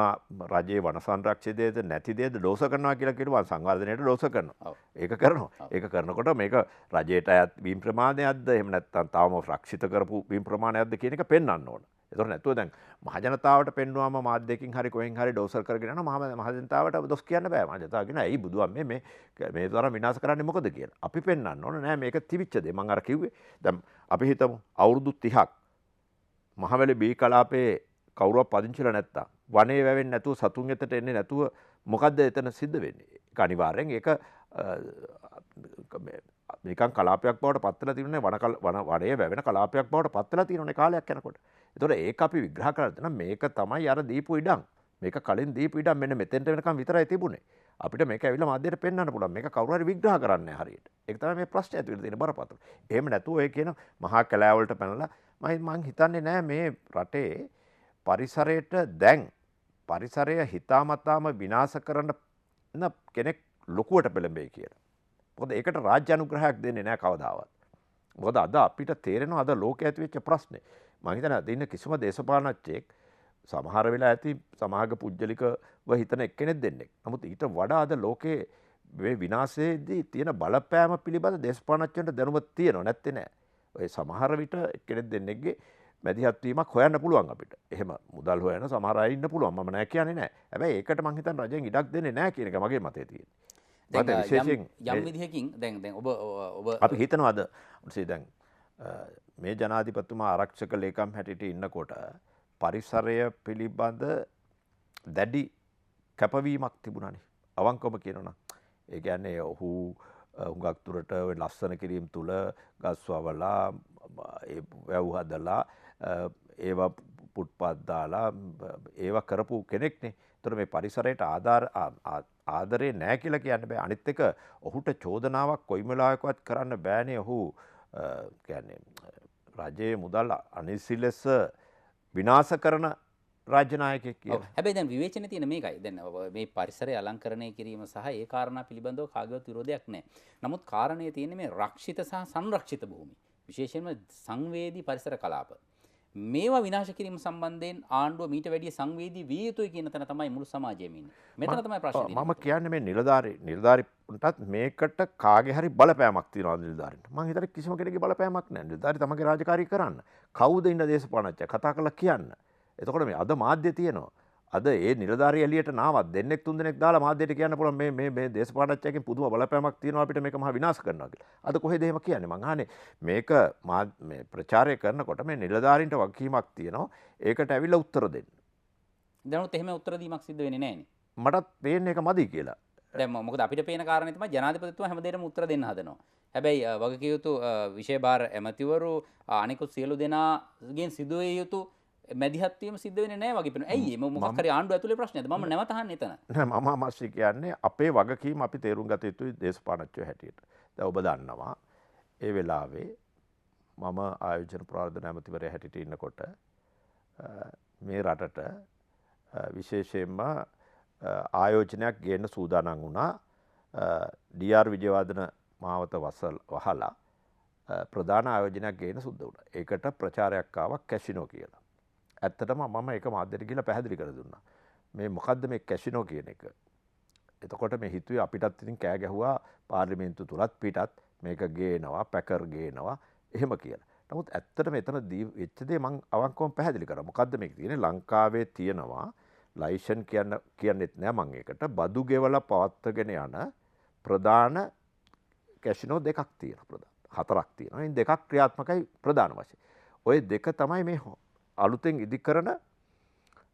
S2: රජයේ වන සංරක්ෂිතයේද නැති දේද ඩෝසර් කරනවා කියලා කියනවා සංවර්ධනයට ඩෝසර් කරනවා. ඒක කරනවා. ඒක කරනකොට මේක රජයට අයත් වීම ප්‍රමාණයක්ද එහෙම නැත්නම් තාම රක්ෂිත කරපු වීම ප්‍රමාණයක්ද කියන එක පෙන්වන්න ඕන. ඒතොර නැතුව දැන් මහජනතාවට පෙන්වුවාම මාධ්‍යකින් හරි කොහෙන් හරි ඩෝසර් කරගෙන යනවා මහජනතාවට දොස් කියන්න බෑ. මහජනතාව කියන ඇයි බුදුන් මේ තරම් විනාශ කරන්නේ මොකද කියලා. අපි පෙන්වන්න ඕන නෑ මේක තිබිච්ච දේ. මම අර කිව්වේ දැන් අපි හිතමු අවුරුදු 30ක් මහවැලි බී කලාපේ කවුරුවක් පදිංචිලා නැත්තම් වනේ වැවෙන්නේ නැතුව සතුන් එතට එන්නේ නැතුව මොකද්ද එතන සිද්ධ වෙන්නේ? ඒක අනිවාර්යෙන් ඒක නිකන් කලාපයක් බවට පත් වෙලා තියෙන්නේ වනයේ වැවෙන කලාපයක් බවට පත් වෙලා තියෙනනේ කාලයක් යනකොට. ඒතකොට ඒක අපි විග්‍රහ කරලා දෙනවා මේක තමයි අර දීපු ඉඩම්. මේක කලින් දීපු ඉඩම් මෙන්න මෙතෙන්ට වෙනකම් විතරයි තිබුණේ. අපිට මේක ඇවිල්ලා මාධ්‍යයට පෙන්වන්න පුළුවන්. මේක කවුරු හරි විග්‍රහ කරන්නේ හරියට. ඒක තමයි මේ ප්‍රශ්නේ ඇති වෙලා තියෙන බරපතල. එහෙම නැතුව ඔය කියන මහා කැලෑ වලට පැනලා මම හිතන්නේ නෑ මේ රටේ පරිසරයට දැන් පරිසරය හිතාමතාම විනාශ කරන කෙනෙක් ලොකුවට පෙළඹෙයි කියලා. මොකද ඒකට රාජ්‍ය අනුග්‍රහයක් දෙන්නේ නැහැ කවදාවත්. මොකද අද අපිට තේරෙනවා අද ලෝකයේ ඇති වෙච්ච ප්‍රශ්නේ. මම හිතනවා දින කිසිම දේශපාලනඥයෙක් සමහර වෙලා ඇති සමාජ පුජ්‍යලිකව හිතන එක්කෙනෙක් දෙන්නේ. නමුත් ඊට වඩා අද ලෝකයේ මේ විනාශයේදී තියෙන බලපෑම පිළිබඳ දේශපාලනඥයන්ට දැනුමක් තියෙනවා නැත්තේ නෑ. ඔය සමහර විට එක්කෙනෙක් දෙන්නෙක්ගේ මැදිහත් වීමක් හොයන්න පුළුවන් අපිට. එහෙම මුදල් හොයන සමහර අය ඉන්න පුළුවන්. මම නෑ කියන්නේ නෑ. හැබැයි ඒකට මම හිතන්නේ රජෙන් ඉඩක් දෙන්නේ නෑ කියන එක මගේ මතය තියෙනවා.
S1: යම් විදිහකින් දැන් ඔබ
S2: අපි හිතනවාද දැන් මේ ජනාධිපතිතුමා ආරක්ෂක ලේකම් හැටියට ඉන්නකොට පරිසරය පිළිබඳ දැඩි කැපවීමක් තිබුණානේ. අවංකවම කියනවා. ඒ කියන්නේ ඔහු හුඟක් දුරට ඔය ලස්සන කිරීම තුල ගස් වවලා වැව් හදලා ඒවා පුට්පත් දාලා ඒවා කරපු කෙනෙක්නේ. ඒතර මේ පරිසරයට ආදරේ නැහැ කියලා කියන්න බෑ. අනිත් එක ඔහුට චෝදනාවක් කොයි වෙලාවකවත් කරන්න බෑනේ. ඔහු කියන්නේ රජයේ මුදල් අනිසි ලෙස විනාශ කරන රාජ්‍ය නායකයෙක් කියලා.
S1: හැබැයි දැන් විවේචනයේ තියෙන මේකයි. දැන් මේ පරිසරය අලංකරණය කිරීම සහ ඒ කාරණා පිළිබඳව කාගේවත් විරෝධයක් නැහැ. නමුත් කාරණේ තියෙන්නේ මේ රක්ෂිත සහ සංරක්ෂිත භූමි. විශේෂයෙන්ම සංවේදී පරිසර කලාප. මේවා විනාශ කිරීම සම්බන්ධයෙන් ආණ්ඩුව මීට වැඩිය සංවේදී විය යුතුයි කියන තැන තමයි මුළු සමාජයම ඉන්නේ. මෙතන තමයි ප්‍රශ්නේ.
S2: මම කියන්නේ මේ නිලධාරීන්ටත් මේකට කාගේ හරි බලපෑමක් තියෙනවා නිලධාරීන්ට. මම හිතන්නේ කිසිම කෙනෙකුගේ බලපෑමක් නැහැ. නිලධාරී තමගේ රාජකාරී කරන්න. කවුද ඉන්න දේශපාලනඥයා කතා කරලා කියන්න. එතකොට මේ අද මාධ්‍ය තියෙනවා. අද ඒ නිලධාරී එළියට නාවත් දෙන්නෙක් තුන් දෙනෙක් දාලා මාධ්‍යයට කියන්න පුළුවන් මේ දේශපාලනඥයෙක්ගෙන් පුදුම බලපෑමක් තියෙනවා අපිට මේක මහා විනාශ කරනවා කියලා. අද කොහෙද එහෙම කියන්නේ? මං අහන්නේ මේක මේ ප්‍රචාරය කරනකොට මේ නිලධාරීන්ට වගකීමක් තියෙනවා. ඒකට ඇවිල්ලා උත්තර දෙන්න.
S1: දැනුත් එහෙම උත්තර දීමක් සිද්ධ වෙන්නේ නැහැනේ.
S2: මටත් පේන්නේ ඒක මදි කියලා.
S1: දැන් මොකද අපිට පේන කාරණේ තමයි ජනාධිපතිතුමා හැමදේටම උත්තර දෙන්න හදනවා. හැබැයි වගකිය යුතු විෂය භාර ඇමතිවරු අනිකුත් සියලු දෙනාගෙන් සිදුවිය යුතු මැදිහත් වීම සිද්ධ වෙන්නේ නැහැ වගේ පේනවා. ඇයි මේ මොකක් හරි ආණ්ඩුව ඇතුලේ ප්‍රශ්නයක්ද? මම නැවත අහන්නේ එතන.
S2: නෑ මම මාස්ටර් කියන්නේ අපේ වගකීම අපි තේරුම් ගත යුතුයි දේශපාලනඥයෝ හැටියට. දැන් ඔබ දන්නවා ඒ වෙලාවේ මම ආයෝජන ප්‍රවර්ධන ඇමතිවරයා හැටියට ඉන්නකොට මේ රටට විශේෂයෙන්ම ආයෝජනයක් ගේන්න සූදානම් වුණා. ඩී.ආර්. විජයවර්ධන මාවත වහලා ප්‍රධාන ආයෝජනයක් ගේන්න සුද්ධ වුණා. ඒකට ප්‍රචාරයක් ආවා කැසිනෝ කියලා. ඇත්තටම මම ඒක මාධ්‍යයට ගිහලා පැහැදිලි කර දුන්නා. මේ මොකද්ද මේ කැසිනෝ කියන එක. එතකොට මේ හිතුවේ අපිටත් ඉතින් කෑ ගැහුවා පාර්ලිමේන්තුව තුලත් පිටත් මේක ගේනවා, පැකර් ගේනවා එහෙම කියලා. නමුත් ඇත්තටම එතන වෙච්ච දේ මම අවංකවම පැහැදිලි කරා. මොකද්ද මේක තියෙන්නේ? ලංකාවේ තියෙනවා ලයිසන් කියන්නෙත් නෑ මම ඒකට. බදු ගෙවලා පවත්වාගෙන යන ප්‍රධාන කැසිනෝ දෙකක් තියෙනවා. හතරක් තියෙනවා. ඉතින් දෙකක් ක්‍රියාත්මකයි ප්‍රධාන වශයෙන්. ওই දෙක තමයි මේ අලුතෙන් ඉදි කරන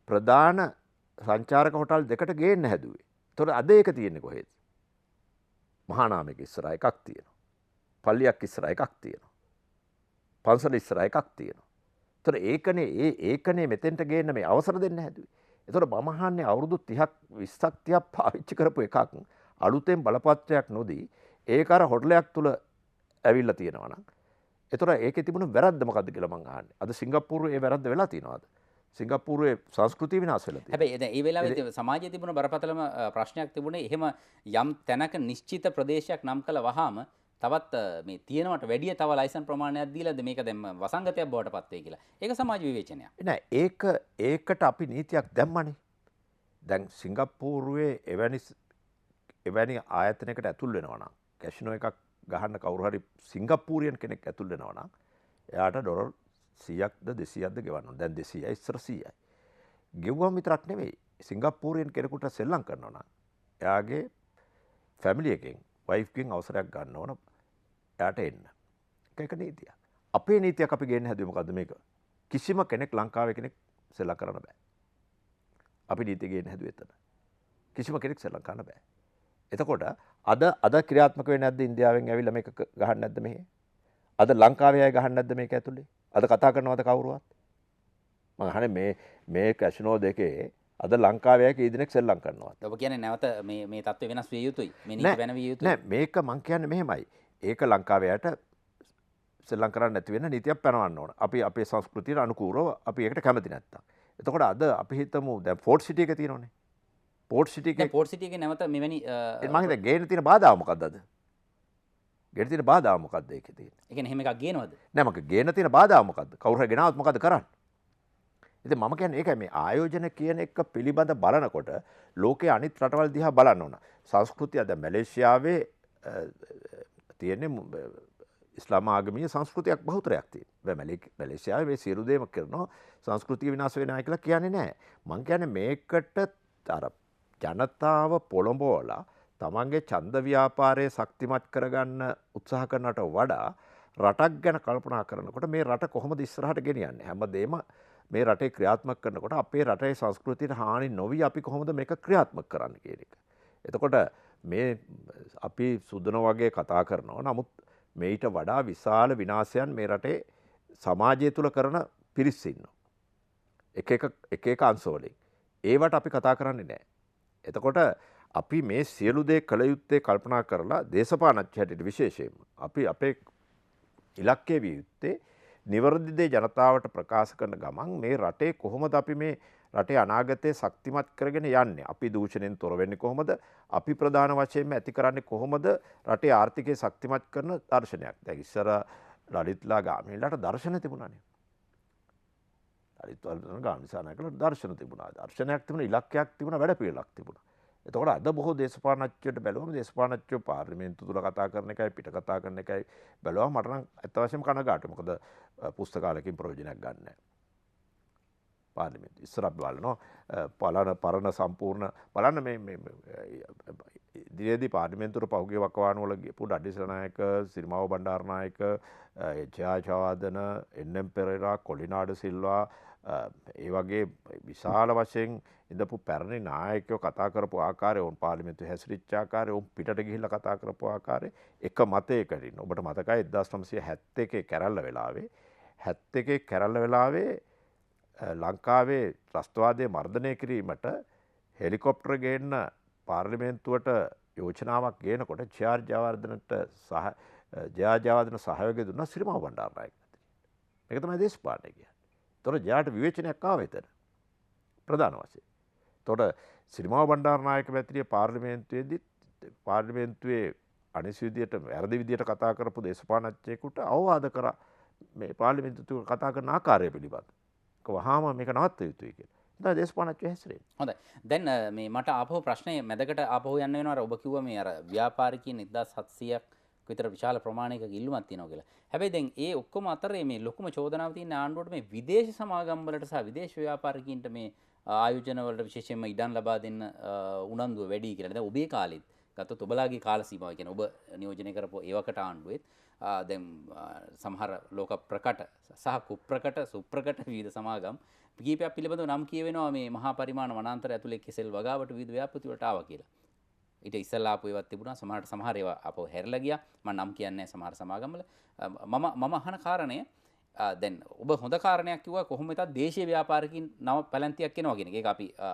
S2: ප්‍රධාන සංචාරක හොටල් දෙකට ගේන්න හැදුවේ. ඒතකොට අද ඒක තියෙන්නේ කොහෙද? මහානාමයක ඉස්සරහා එකක් තියෙනවා. පල්ලියක් ඉස්සරහා එකක් තියෙනවා. පන්සල ඉස්සරහා එකක් තියෙනවා. ඒතකොට ඒකනේ මෙතෙන්ට ගේන්න මේ අවසර දෙන්න හැදුවේ. ඒතකොට මම අහන්නේ අවුරුදු 30ක් 20ක් 30ක් පාවිච්චි කරපු එකක් අලුතෙන් බලපත්‍රයක් නොදී ඒක අර හොටලයක් තුල ඇවිල්ලා තියෙනවා නම් එතකොට ඒකේ තිබුණ වැරද්ද මොකද්ද කියලා මම අහන්නේ. අද සිංගප්පූරුවේ ඒ වැරද්ද වෙලා තියෙනවද? සිංගප්පූරුවේ සංස්කෘතිය විනාශ වෙලා තියෙනවා.
S1: හැබැයි දැන් ඒ වෙලාවේ සමාජයේ තිබුණ බරපතලම ප්‍රශ්නයක් තිබුණේ එහෙම යම් තැනක නිශ්චිත ප්‍රදේශයක් නම් කළ වහාම තවත් මේ තියෙනවට වැඩිය තව ලයිසන් ප්‍රමාණයක් දීලාද මේක දැන් වසංගතයක් බවට පත් වෙයි කියලා. ඒක සමාජ විවේචනයක්.
S2: නෑ ඒකට අපි නීතියක් දැම්මනේ. දැන් සිංගප්පූරුවේ එවැනි ආයතනයකට ඇතුල් වෙනවා නම් කැසිනෝ එකක් ගහන්න කවුරු හරි සිංගප්පූරියන් කෙනෙක් ඇතුල් වෙනවා නම් එයාට ඩොලර් 100ක්ද 200ක්ද ගෙවන්න ඕන. දැන් 200යි ඉස්සර 100යි. ගෙවුවම විතරක් නෙවෙයි සිංගප්පූරියන් කෙනෙකුට සෙල්ලම් කරනවා නම් එයාගේ ෆැමිලි එකෙන් වයිෆ්ගෙන් අවසරයක් ගන්න ඕන එයාට එන්න. ඒක නීතියක්. අපේ නීතියක් අපි ගේන්න හැදුවේ මොකද්ද මේක? කිසිම කෙනෙක් ලංකාවේ කෙනෙක් සෙල්ලම් කරන්න බෑ. අපි නීතිය ගේන්න හැදුවේ එතන. කිසිම කෙනෙක් සෙල්ලම් කරන්න බෑ. එතකොට අද ක්‍රියාත්මක වෙන්නේ නැද්ද ඉන්දියාවෙන් ඇවිල්ලා මේක ගහන්න නැද්ද මෙහෙ? අද ලංකාවේ අය ගහන්න නැද්ද මේක ඇතුලේ? අද කතා කරනවද කවුරුවත්? මම අහන්නේ මේ කැසිනෝ දෙකේ අද ලංකාවේ කී දෙනෙක් සෙල්ලම් කරනවද?
S1: ඔබ කියන්නේ නැවත මේ තත්ත්වය වෙනස් විය යුතුයි. මේ නීති වෙනවිය යුතුයි.
S2: නෑ මේක මං කියන්නේ මෙහෙමයි. ඒක ලංකාවේට සෙල්ලම් කරන්න නැති වෙන නීතියක් පැනවන්න ඕන. අපි අපේ සංස්කෘතියට අනුකූලව අපි ඒකට කැමති නැත්තම්. එතකොට අද අපි හිතමු දැන් ෆෝර්ට් සිටි එක තියෙනවනේ. පෝර්ට් සිටි එකේ
S1: පෝර්ට් සිටි එකේ නැවත මෙවැනි
S2: මම හිතන්නේ ගේන්න තියෙන බාධාව මොකක්ද අද? ගේන්න තියෙන බාධාව මොකක්ද ඒකේ තියෙන්නේ?
S1: ඒ කියන්නේ එහෙම එකක් ගේනවද?
S2: නෑ මම ගේන්න තියෙන බාධාව මොකක්ද? කවුරු හරි ගෙනාවොත් මොකද කරන්නේ? ඉතින් මම කියන්නේ ඒකයි මේ ආයෝජන කියන එක පිළිබඳ බලනකොට ලෝකයේ අනිත් රටවල් දිහා බලන්න ඕන. සංස්කෘතිය දැන් මැලේසියාවේ තියෙන්නේ ඉස්ලාම ආගමීය සංස්කෘතියක් බහුතරයක් තියෙනවා. මැලේසියාවේ මේ සියලු දේම කරනවා සංස්කෘතිය විනාශ වෙනවා කියලා කියන්නේ නැහැ. මම කියන්නේ මේකට අර ජනතාව පොළඹවලා තමන්ගේ ඡන්ද ව්‍යාපාරයේ ශක්තිමත් කරගන්න උත්සාහ කරනට වඩා රටක් ගැන කල්පනා කරනකොට මේ රට කොහොමද ඉස්සරහට ගෙනියන්නේ? හැමදේම මේ රටේ ක්‍රියාත්මක කරනකොට අපේ රටේ සංස්කෘතියට හානි නොවි අපි කොහොමද මේක ක්‍රියාත්මක කරන්න කියන එක. එතකොට මේ අපි සුදන වගේ කතා කරනවා. නමුත් මේට වඩා විශාල විනාශයන් මේ රටේ සමාජය තුළ කරන පිරිස් ඉන්නවා. එක අංශවලින්. ඒවට අපි කතා කරන්නේ නැහැ. එතකොට අපි මේ සියලු දේ කළ යුත්තේ කල්පනා කරලා දේශපාලනඥ හැටියට විශේෂයෙන්ම අපි අපේ ඉලක්කය විය යුත්තේ නිවැරදි දේ ජනතාවට ප්‍රකාශ කරන ගමන් මේ රටේ කොහොමද අපි මේ රටේ අනාගතය ශක්තිමත් කරගෙන යන්නේ? අපි දූෂණයෙන් තොර වෙන්නේ කොහොමද? අපි ප්‍රධාන වශයෙන්ම ඇති කරන්නේ කොහොමද රටේ ආර්ථිකය ශක්තිමත් කරන දර්ශනයක්? දැන් ඉස්සර ලලිත්ලා ගාමිණීලාට දර්ශන තිබුණානේ. ලලිත්ලා ගාමිණීසානායකලාට දර්ශන තිබුණා. දර්ශනයක් තිබුණා, ඉලක්කයක් තිබුණා, වැඩපිළිවෙලක් තිබුණා. එතකොට අද බොහෝ දේශපාලනඥයන්ට බැලුවම දේශපාලනඥයෝ පාර්ලිමේන්තු තුල කතා කරන එකයි පිට කතා කරන එකයි බැලුවම මට නම් අත් වශයෙන්ම කනගාටුයි. මොකද පුස්තකාලයකින් ප්‍රයෝජනයක් ගන්න නැහැ. පාර්ලිමේන්තු ඉස්සර අපි බලනවා පරණ සම්පූර්ණ බලන්න මේ ඉදිරියේදී පාර්ලිමේන්තුවට පහුගිය වකවාණු වල ගියපු ඩඩ්ඩිසනායක, සිරිමාව බණ්ඩාරනායක, ජයජවාදන, එන්.එම්. පෙරේරා, කොලිනාඩ සිල්වා ඒ වගේ විශාල වශයෙන් ඉඳපු පැරණි නායකයෝ කතා කරපු ආකාරය, උන් පාර්ලිමේන්තුවේ හැසිරිච්ච ආකාරය, උන් පිටට ගිහිල්ලා කතා කරපු ආකාරය එක මතයකට ඉන්න. ඔබට මතකයි 1971 කැරැල්ල වෙලාවේ ලංකාවේ ත්‍රස්තවාදය මර්ධනය කිරීමට හෙලිකොප්ටර ගේන්න පාර්ලිමේන්තුවට යෝජනාවක් ගේනකොට ජයජවාර්ධන සහයෝගය දුන්නා සිරිමාව බණ්ඩාරනායක. මේක තමයි දේශපාලනය කියන්නේ. ඒතොර ජයාට විවේචනයක් ආව එතන ප්‍රධාන වශයෙන්. ඒතොර සිරිමාව බණ්ඩාරනායක මැතිරිය පාර්ලිමේන්තුවේ අනිසි විදියට වැරදි විදියට කතා කරපු දේශපාලනඥයෙකුට අවවාද කරා මේ පාර්ලිමේන්තුවේ කතා කරන ආකාරය පිළිබඳ. වහාම මේක නවත්ත යුතුයි කියලා. දැන් දේශපාලනඥයෝ හැසිරෙන්නේ.
S1: හොඳයි. දැන් මේ මට ආපහු ප්‍රශ්නේ මැදකට ආපහු යන්න වෙනවා. අර ඔබ කිව්වා මේ අර ව්‍යාපාරිකයන් 1700ක් විතර විශාල ප්‍රමාණයක ඉල්ලුමක් තියෙනවා කියලා. හැබැයි දැන් ඒ ඔක්කොම අතරේ මේ ලොකුම චෝදනාව තියෙන ආණ්ඩුවට මේ විදේශ සමාගම් වලට සහ විදේශ ව්‍යාපාරිකයන්ට මේ ආයෝජන වලට විශේෂයෙන්ම ඉඩම් ලබා දෙන්න උනන්දුව වැඩි කියලා. දැන් ඔබේ කාලෙත් ගත්තොත් ඔබලාගේ කාල සීමාව කියන්නේ ඔබ නියෝජනය කරපු ඒවකට ආණ්ඩුවෙත් දැන් සමහර ලෝක ප්‍රකට සහ කුප්‍රකට සුප්‍රකට විවිධ සමාගම් කීපයක් පිළිබඳව නම් කියවෙනවා මේ මහා පරිමාණ වනාන්තර ඇතුලේ කෙසෙල් වගාවට විවිධ ව්‍යාපෘති වලට ආවා කියලා. ඊට ඉස්සෙල්ලා ආපු ඒවාත් තිබුණා. සමහර ඒවා අපව හැරලා ගියා. මම නම් කියන්නේ සමහර සමාගම් වල. මම අහන කාරණය දැන් ඔබ හොඳ කාරණයක් කිව්වා කොහොම වෙතත් දේශීය ව්‍යාපාරිකින් නව පැලැන්තියක් එනවා කියන එක. ඒක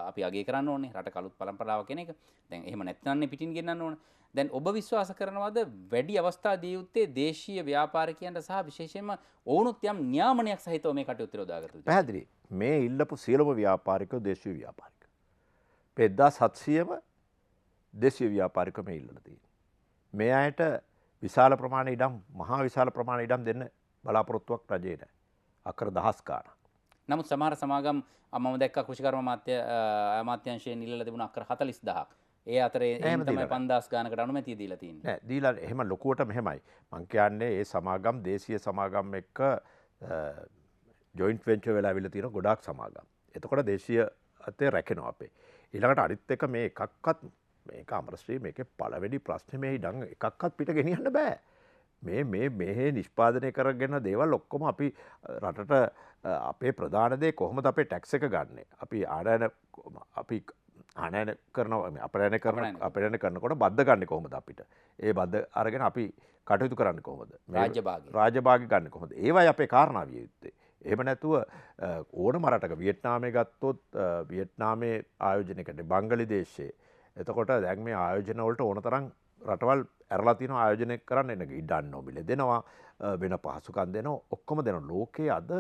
S1: අපි අගය කරන්න ඕනේ. රට කලුත් පරම්පරාව කියන එක. දැන් එහෙම නැත්නම් පිටින් ගෙන්නන්න ඕනේ. දැන් ඔබ විශ්වාස කරනවාද වැඩි අවස්ථා දී යුත්තේ දේශීය ව්‍යාපාරිකයන්ට සහ විශේෂයෙන්ම ඔවුනුත් යම් නියාමනයක් සහිතව මේ කටයුතු යොදාගත යුතුයි.
S2: පැහැදිලි. මේ ඉල්ලපු සියලුම ව්‍යාපාරිකයෝ දේශීය ව්‍යාපාරිකයෝ. 2700ම දේශීය ව්‍යාපාරිකයෝ මේ ඉල්ලලා තියෙනවා. මේ අයට විශාල ප්‍රමාණ ඉඩම් මහා විශාල ප්‍රමාණ ඉඩම් දෙන්න බලාපොරොත්තුවක් රජයේ නැහැ. අකර දහස් ගාණක්.
S1: නමුත් සමහර සමාගම් මම දැක්කා කෘෂිකර්ම අමාත්‍යාංශයෙන් ඉල්ලලා තිබුණ අක්කර 40000ක්. ඒ අතරේ එහෙම තමයි 5000 ගානකට අනුමැතිය දීලා තියෙන්නේ.
S2: නෑ දීලා එහෙම ලොකුවට මෙහෙමයි. මං කියන්නේ ඒ සමාගම් දේශීය සමාගම් එක්ක ජොයින්ට් වෙන්චර් වෙලා අවිල්ල තියෙන ගොඩාක් සමාගම්. එතකොට දේශීය අතේ රැකෙනවා අපේ. ඊළඟට අනිත් එක මේ එකක්වත් මේක අමරශ්‍රී මේකේ පළවෙනි ප්‍රශ්නේ මේ ඉඩම් එකක්වත් පිට ගෙනියන්න බෑ. මේ නිෂ්පාදනය කරගෙන දේවල් ඔක්කොම අපි රටට අපේ ප්‍රධාන දේ කොහොමද අපේ ටැක්ස් එක ගන්න. අපි ආනයන කරනවා අපරයන කරනකොට බද්ධ ගන්න කොහොමද අපිට. ඒ බද්ධ අරගෙන අපි කටයුතු කරන්න කොහොමද. රාජභාගි ගන්න කොහොමද. ඒවයි අපේ කාරණා විය යුත්තේ. එහෙම නැතුව ඕනම රටක වියට්නාමයේ ගත්තොත් වියට්නාමයේ ආයෝජනයකට බංගලිදේශයේ එතකොට දැන් මේ ආයෝජන වලට ඕන තරම් රටවල් ඇරලා තියෙනවා ආයෝජනය කරන්න එන ඉඩම් නොමිල දෙනවා වෙන පහසුකම් දෙනවා ඔක්කොම දෙනවා. ලෝකයේ අද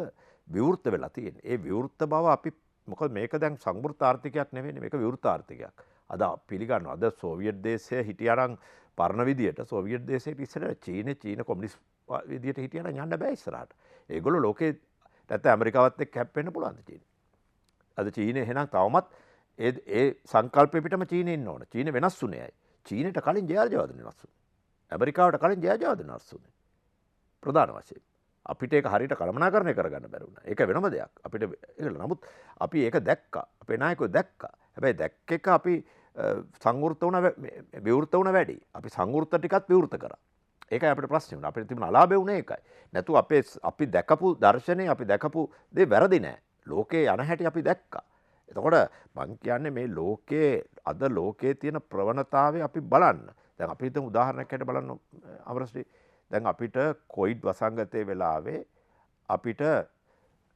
S2: විවෘත වෙලා තියෙන. ඒ විවෘත බව අපි මොකද මේක දැන් සංවෘත ආර්ථිකයක් නෙවෙයි මේක විවෘත ආර්ථිකයක්. අද පිළිගන්නවා. අද සෝවියට් දේශය හිටියානම් පරණ විදියට සෝවියට් දේශයට ඉස්සරහ චීන කොමියුනිස්ට් විදියට හිටියානම් යන්න බෑ ඉස්සරහට. ඒගොල්ලෝ ලෝකේ නැත්නම් ඇමරිකාවත් එක්ක හැප්පෙන්න පුළුවන්ද චීන? අද චීනේ එහෙනම් තවමත් ඒ සංකල්පෙ පිටම චීනේ ඉන්න ඕන. චීන වෙනස් වුණේ ඇයි? චීනට කලින් ජයජයවර්ධන වෙනස් වුණේ. ඇමරිකාවට කලින් ජයජයවර්ධන වෙනස් වුණේ. ප්‍රධාන වශයෙන්. අපිට ඒක හරියට කළමනාකරණය කරගන්න බැරි වුණා. ඒක වෙනම දෙයක්. අපිට ඒක නමුත් අපි ඒක දැක්කා. අපේ නායකයෝ දැක්කා. හැබැයි දැක්ක එක අපි සංවෘත වුණ විවෘත වුණ වැඩි. අපි සංවෘත ටිකත් විවෘත කරා. ඒකයි අපිට ප්‍රශ්නේ වුණා. අපිට තිබුණ අලාභය වුණේ ඒකයි. නැතු අපි දැකපු දර්ශනේ අපි දැකපු දේ වැරදි නෑ. ලෝකේ යන හැටි අපි දැක්කා. එතකොට මං කියන්නේ මේ ලෝකයේ අද ලෝකයේ තියෙන ප්‍රවණතාවය අපි බලන්න. දැන් අපි හිතමු උදාහරණයක් හැටියට බලන්න අමරශ්‍රී. දැන් අපිට කොවිඩ් වසංගතයේ වෙලාවේ අපිට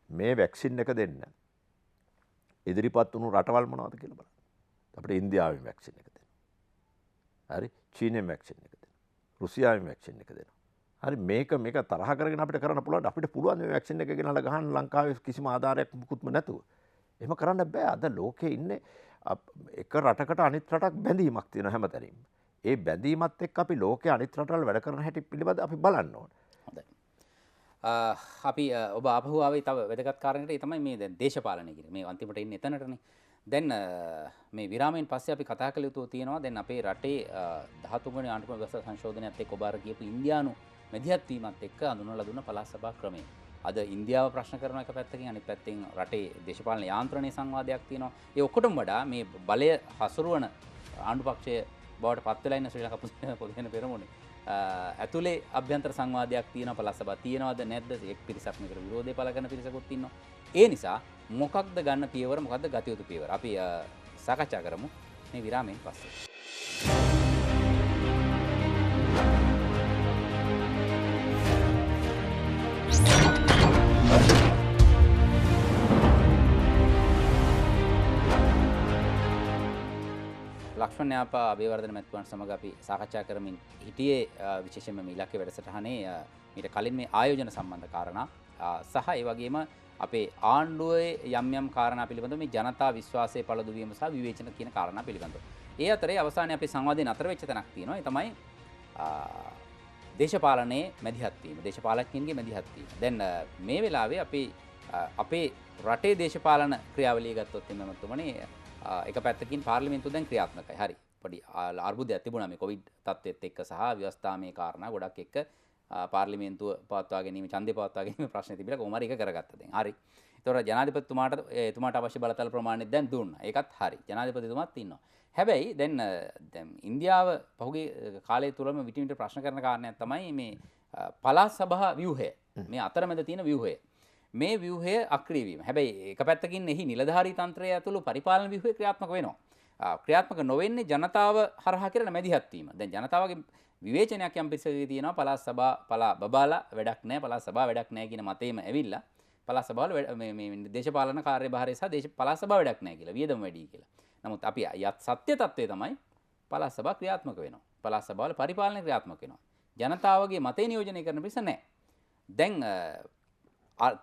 S2: මේ වැක්සින් එක දෙන්න ඉදිරිපත් වුණු රටවල් මොනවද කියලා බලන්න. අපිට ඉන්දියාවෙන් වැක්සින් එක දෙන්න. හරි චීනෙන් වැක්සින් එක දෙන්න. රුසියාවෙන් වැක්සින් එක දෙන්න. හරි මේක තරහ කරගෙන අපිට කරන්න පුළුවන්. අපිට පුළුවන් මේ වැක්සින් එක ගෙනල්ලා ගහන්න ලංකාවේ කිසිම ආධාරයක් මුකුත්ම නැතුව. එහෙම කරන්න බෑ. අද ලෝකේ ඉන්නේ එක රටකට අනිත් රටක් බැඳීමක් තියෙන හැමතැනින්ම. ඒ බැඳීමත් එක්ක අපි ලෝකයේ අනිත් රටවල් වැඩ කරන හැටි පිළිබඳ අපි බලන්න ඕන.
S1: හොඳයි. අපි ඔබ ආපහු ආවේ තව වැදගත් කාරණයකට ඒ තමයි මේ දැන් දේශපාලනය කියන්නේ. මේ අන්තිමට ඉන්නේ එතනටනේ. දැන් මේ විරාමයෙන් පස්සේ අපි කතා කළ යුතු තියෙනවා දැන් අපේ රටේ 13 වෙනි ආණ්ඩුක්‍රම ව්‍යවස්ථා සංශෝධනයත් එක්ක ඔබ අර කියපු ඉන්දියානු මැදිහත් වීමත් එක්ක අඳුනලා දුන්න පළාත් සභා ක්‍රමය. අද ඉන්දියාව ප්‍රශ්න කරන එක පැත්තකින් අනිත් පැත්තෙන් රටේ දේශපාලන යාන්ත්‍රණයේ සංවාදයක් තියෙනවා. ඒ ඔක්කොටම වඩා මේ බලය හසුරුවන ආණ්ඩු පක්ෂය බවට පත් වෙලා ඉන්න ශ්‍රී ලංකා පොදුජන පෙරමුණේ ඇතුලේ අභ්‍යන්තර සංවාදයක් තියෙනවා පළාත් සභාව තියෙනවද නැද්ද? එක් පිරිසක් මේකට විරෝධය පළ කරන පිරිසකුත් ඉන්නවා. ඒ නිසා මොකක්ද ගන්න පියවර මොකක්ද ගත යුතු පියවර? අපි සාකච්ඡා කරමු මේ විරාමයෙන් පස්සේ. ලක්ෂ්මන් යාපා අබේවර්ධන මැතිතුමන් සමග අපි සාකච්ඡා කරමින් හිටියේ විශේෂයෙන්ම මේ ඉලක්ක වැඩසටහනේ මීට කලින් මේ ආයෝජන සම්බන්ධ කාරණා සහ ඒ වගේම අපේ ආණ්ඩුවේ යම් කාරණා පිළිබඳව මේ ජනතා විශ්වාසය පළදු වීම සහ විවේචන කියන කාරණා පිළිබඳව. ඒ අතරේ අවසානයේ අපේ සංවාදයේ නතර වෙච්ච තැනක් තියෙනවා. ඒ තමයි දේශපාලනයේ මැදිහත් වීම. දේශපාලකයන්ගේ මැදිහත් වීම. දැන් මේ වෙලාවේ අපේ රටේ දේශපාලන ක්‍රියාවලිය ගත්තොත් එimhe මතුමනේ එක පැත්තකින් පාර්ලිමේන්තුව දැන් ක්‍රියාත්මකයි. හරි. පොඩි අර්බුදයක් තිබුණා මේ කොවිඩ් තත්ත්වෙත් එක්ක සහ ව්‍යවස්ථාමය කාරණා ගොඩක් එක්ක පාර්ලිමේන්තුව පවත්වා ගැනීම ඡන්දය පවත්වා ගැනීම ප්‍රශ්නේ තිබිලා කොහොම හරි එක කරගත්තා දැන්. හරි. ඒතකොට ජනාධිපතිතුමාට අවශ්‍ය බලතල ප්‍රමාණය දැන් දුන්නා. ඒකත් හරි. ජනාධිපතිතුමාත් ඉන්නවා. හැබැයි දැන් ඉන්දියාව පහුගිය කාලය තුලම විටින් විට ප්‍රශ්න කරන කාරණයක් තමයි මේ පළාත් සභා ව්‍යුහය. මේ අතරමැද තියෙන ව්‍යුහය. මේ ව්‍යුහය අක්‍රිය වීම. හැබැයි එක පැත්තකින් එහි නිලධාරී තන්ත්‍රය ඇතුළු පරිපාලන ව්‍යුහය ක්‍රියාත්මක වෙනවා. ක්‍රියාත්මක නොවෙන්නේ ජනතාව හරහා කරන මැදිහත් වීම. දැන් ජනතාවගේ විවේචනයක් යම් පිරිසකදී තියෙනවා පළාත් සභා බබාලා වැඩක් නැහැ, පළාත් සභා වැඩක් නැහැ කියන මතේම ඇවිල්ලා පළාත් සභාවල මේ දේශපාලන කාර්යභාරය සහ පළාත් සභාව වැඩක් නැහැ කියලා, වියදම වැඩි කියලා. නමුත් අපි සත්‍ය තත්ත්වය තමයි පළාත් සභා ක්‍රියාත්මක වෙනවා. පළාත් සභාවල පරිපාලන ක්‍රියාත්මක වෙනවා. ජනතාවගේ මතේ නියෝජනය කරන පිරිස නැහැ. දැන්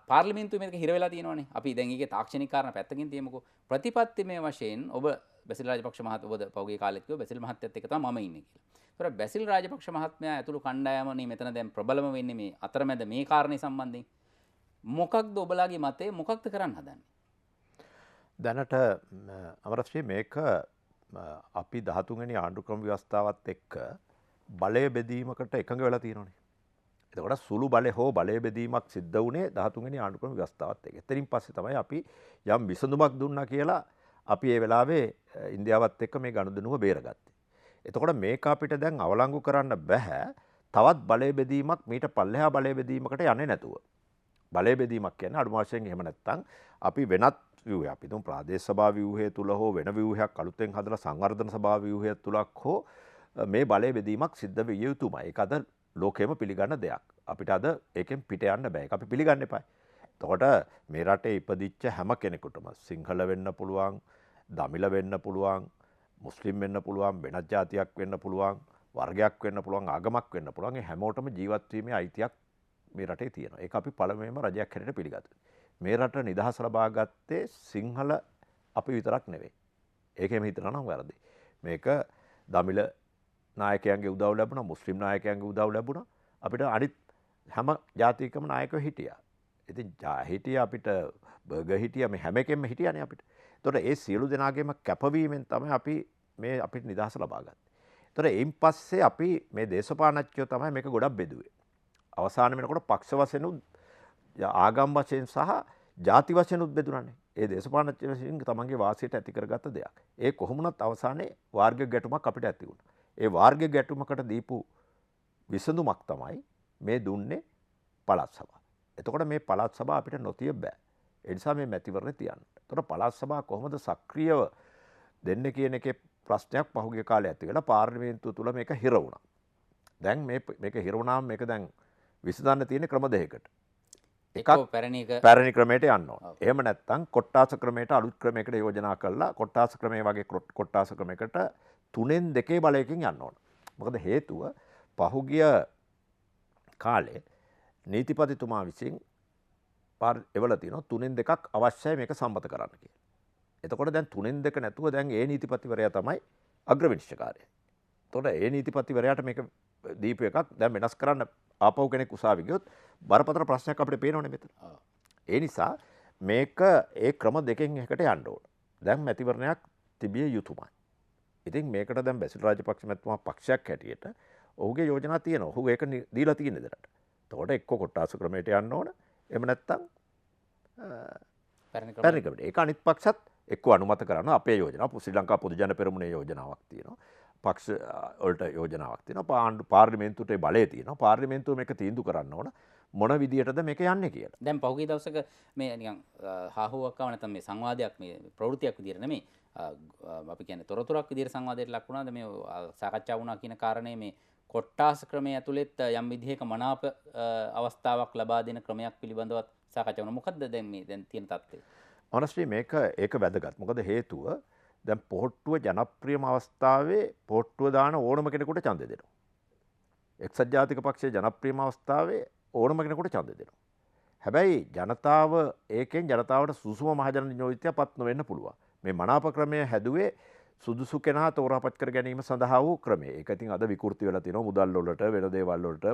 S1: පාර්ලිමේන්තුවේ මේක හිර වෙලා තියෙනවානේ. අපි දැන් ඒකේ තාක්ෂණික කාරණා පැත්තකින් තියමුකෝ. ප්‍රතිපත්තිමය වශයෙන් ඔබ බැසිල් රාජපක්ෂ මහතා ඔබ පෞගේ කාලෙත් කිව්වා බැසිල් මහත්තයත් එක්ක තමයි මම ඉන්නේ කියලා. ඒතර බැසිල් රාජපක්ෂ මහත්මයා ඇතුළු කණ්ඩායමනේ මෙතන දැන් ප්‍රබලම වෙන්නේ මේ අතරමැද මේ කාරණේ සම්බන්ධයෙන්. මොකක්ද ඔබලාගේ මතය? මොකක්ද කරන්න හදන්නේ?
S2: දැනට අමරශ්‍රී මේක අපි 13 වෙනි ආණ්ඩුක්‍රම ව්‍යවස්ථාවත් එක්ක බලය බෙදීමකට එකඟ වෙලා තියෙනවානේ. එතකොට සුළු බලය හෝ බලය බෙදීමක් සිද්ධ වුණේ 13 වෙනි ආණ්ඩුක්‍රම ව්‍යවස්ථාවත් එක්ක. එතනින් පස්සේ තමයි අපි යම් විසඳුමක් දුන්නා කියලා අපි ඒ වෙලාවේ ඉන්දියාවත් එක්ක මේ ගනුදෙනුව බේරගත්තේ. එතකොට මේක අපිට දැන් අවලංගු කරන්න බෑ තවත් බලය බෙදීමක් මීට පල්ලෙහා බලය බෙදීමකට යන්නේ නැතුව. බලය බෙදීමක් කියන්නේ අඩුම වශයෙන් එහෙම නැත්නම් අපි වෙනත් ව්‍යුහයක් අපි තුන් ප්‍රාදේශ සභා ව්‍යුහය තුල හෝ වෙන ව්‍යුහයක් අලුතෙන් හදලා සංවර්ධන සභා ව්‍යුහය තුලක් හෝ මේ බලය බෙදීමක් සිද්ධ විය යුතුමයි. ඒක අද ලෝකෙම පිළිගන්න දෙයක්. අපිට අද ඒකෙන් පිට යන්න බෑ. ඒක අපි පිළිගන්න එපා. එතකොට මේ රටේ ඉපදිච්ච හැම කෙනෙකුටම සිංහල වෙන්න පුළුවන්, දමිළ වෙන්න පුළුවන්, මුස්ලිම් වෙන්න පුළුවන්, වෙනත් ජාතියක් වෙන්න පුළුවන්, වර්ගයක් වෙන්න පුළුවන්, ආගමක් වෙන්න පුළුවන්. ඒ හැමෝටම ජීවත් වීමේ අයිතියක් මේ රටේ තියෙනවා. ඒක අපි පළමුවෙන්ම රජයක් හැටියට පිළිගත්තා. මේ රට නිදහස ලබා ගත්තේ සිංහල අපි විතරක් නෙවෙයි. ඒකෙම හිතනවා නම් වැරදි. මේක දමිළ නායකයන්ගේ උදව් ලැබුණා, මුස්ලිම් නායකයන්ගේ උදව් ලැබුණා. අපිට අනිත් හැම ජාතියකම නායකයෝ හිටියා. ඉතින් හිටියා අපිට බර්ගර් හිටියා මේ හැම එකෙම හිටියානේ අපිට. ඒතකොට ඒ සියලු දෙනාගේම කැපවීමෙන් තමයි අපි මේ අපිට නිදහස ලබා ගත්තේ. ඒතකොට එයින් පස්සේ අපි මේ දේශපාලනඥයෝ තමයි මේක ගොඩක් බෙදුවේ. අවසාන වෙනකොට පක්ෂ වශයෙන් ආගම් වශයෙන් සහ ಜಾති වශයෙන් බෙදුණානේ. ඒ දේශපාලනඥයන් තමන්ගේ වාසියට ඇති කරගත්ත දෙයක්. ඒ කොහොමුණත් අවසානයේ වාර්ගික ගැටුමක් අපිට ඇති වුණා. ඒ වාර්ගික ගැටුමකට දීපු විසඳුමක් තමයි මේ දුන්නේ පළාත් සභාව. එතකොට මේ පළාත් සභාව අපිට නොතිය බෑ. ඒ නිසා මේ මැතිවරණේ තියන්න. එතකොට පළාත් සභාව කොහොමද සක්‍රියව දෙන්නේ කියන එකේ ප්‍රශ්නයක් පහුගිය කාලේ ඇති වෙලා පාර්ලිමේන්තුව තුල මේක හිර වුණා. දැන් මේක හිර වුණාම මේක දැන් විසඳන්න තියෙන ක්‍රම දෙකකට. එකක් පැරණි ක්‍රමයට යන්න ඕන. එහෙම නැත්නම් කොට්ටාස ක්‍රමයට අලුත් ක්‍රමයකට යෝජනා කරලා කොට්ටාස ක්‍රමයේ වගේ කොට්ටාස ක්‍රමයකට 3න් 2 බලයකින් යන්න ඕන. මොකද හේතුව පහුගිය කාලේ නීතිපතිතුමා විසින් එවලා තියෙනවා 3න් 2ක් අවශ්‍යයි මේක සම්මත කරන්න කියලා. එතකොට දැන් 3න් 2 නැතුව දැන් ඒ නීතිපතිවරයා තමයි අග්‍රවිනිශ්චයකාරයා. එතකොට ඒ නීතිපතිවරයාට මේක දීපු එකක් දැන් වෙනස් කරන්න ආපහු කෙනෙක් උසාවි ගියොත් බරපතල ප්‍රශ්නයක් අපිට පේනවනේ මෙතන. ඒ නිසා මේක ඒ ක්‍රම දෙකෙන් එකකට යන්න ඕන. දැන් මැතිවරණයක් තිබිය යුතුමයි. ඉතින් මේකට දැන් බැසිල් රාජපක්ෂ මැතිතුමා පක්ෂයක් හැටියට ඔහුගේ යෝජනා තියෙනවා. ඔහු ඒක දීලා තියෙන දෙයට. එතකොට එක්ක කොට්ටාස ක්‍රමයට යන්න ඕන. එහෙම නැත්නම් පැරණි ක්‍රමයට. ඒක අනිත් පක්ෂත් එක්ක අනුමත කරන අපේ යෝජනාව ශ්‍රී ලංකා පොදු ජන පෙරමුණේ යෝජනාවක් තියෙනවා. පක්ෂ වලට යෝජනාවක් තියෙනවා. පාර්ලිමේන්තුවේ බලය තියෙනවා. පාර්ලිමේන්තුව මේක තීන්දුව කරන්න ඕන. මොන විදියටද මේක යන්නේ කියලා.
S1: දැන් පහුගිය දවසක මේ නිකන් හාහුවක් ආව නැත්නම් මේ සංවාදයක් මේ ප්‍රවෘත්තියක් විදියට නෙමෙයි අපි කියන්නේ තොරතුරක් විදියට සංවාදයට ලක් වුණාද මේ සාකච්ඡා වුණා කියන කාරණේ මේ කොට්ටාස ක්‍රමයේ ඇතුළෙත් යම් විදිහක මනාප අවස්ථාවක් ලබා දෙන ක්‍රමයක් පිළිබඳව සාකච්ඡා වුණා. මොකද්ද දැන් තියෙන තත්ත්වය?
S2: honestly ඒක වැදගත්. මොකද හේතුව දැන් පොහොට්ටුව ජනප්‍රියම අවස්ථාවේ පොහොට්ටුව දාන ඕනම කෙනෙකුට ඡන්දය දෙනවා. එක්සත් ජාතික පක්ෂයේ ජනප්‍රියම අවස්ථාවේ ඕනම කෙනෙකුට ඡන්දය දෙනවා. හැබැයි ජනතාව ඒකෙන් ජනතාවට සුසුම මහජන නියෝජිතයා පත් නොවෙන්න පුළුවන්. මේ මනාප ක්‍රමය හැදුවේ සුදුසු කෙනා තෝරාපත් කර ගැනීම සඳහා වූ ක්‍රමය. ඒක ඉතින් අද විකෘති වෙලා තියෙනවා මුදල් වලට වෙන දේවල් වලට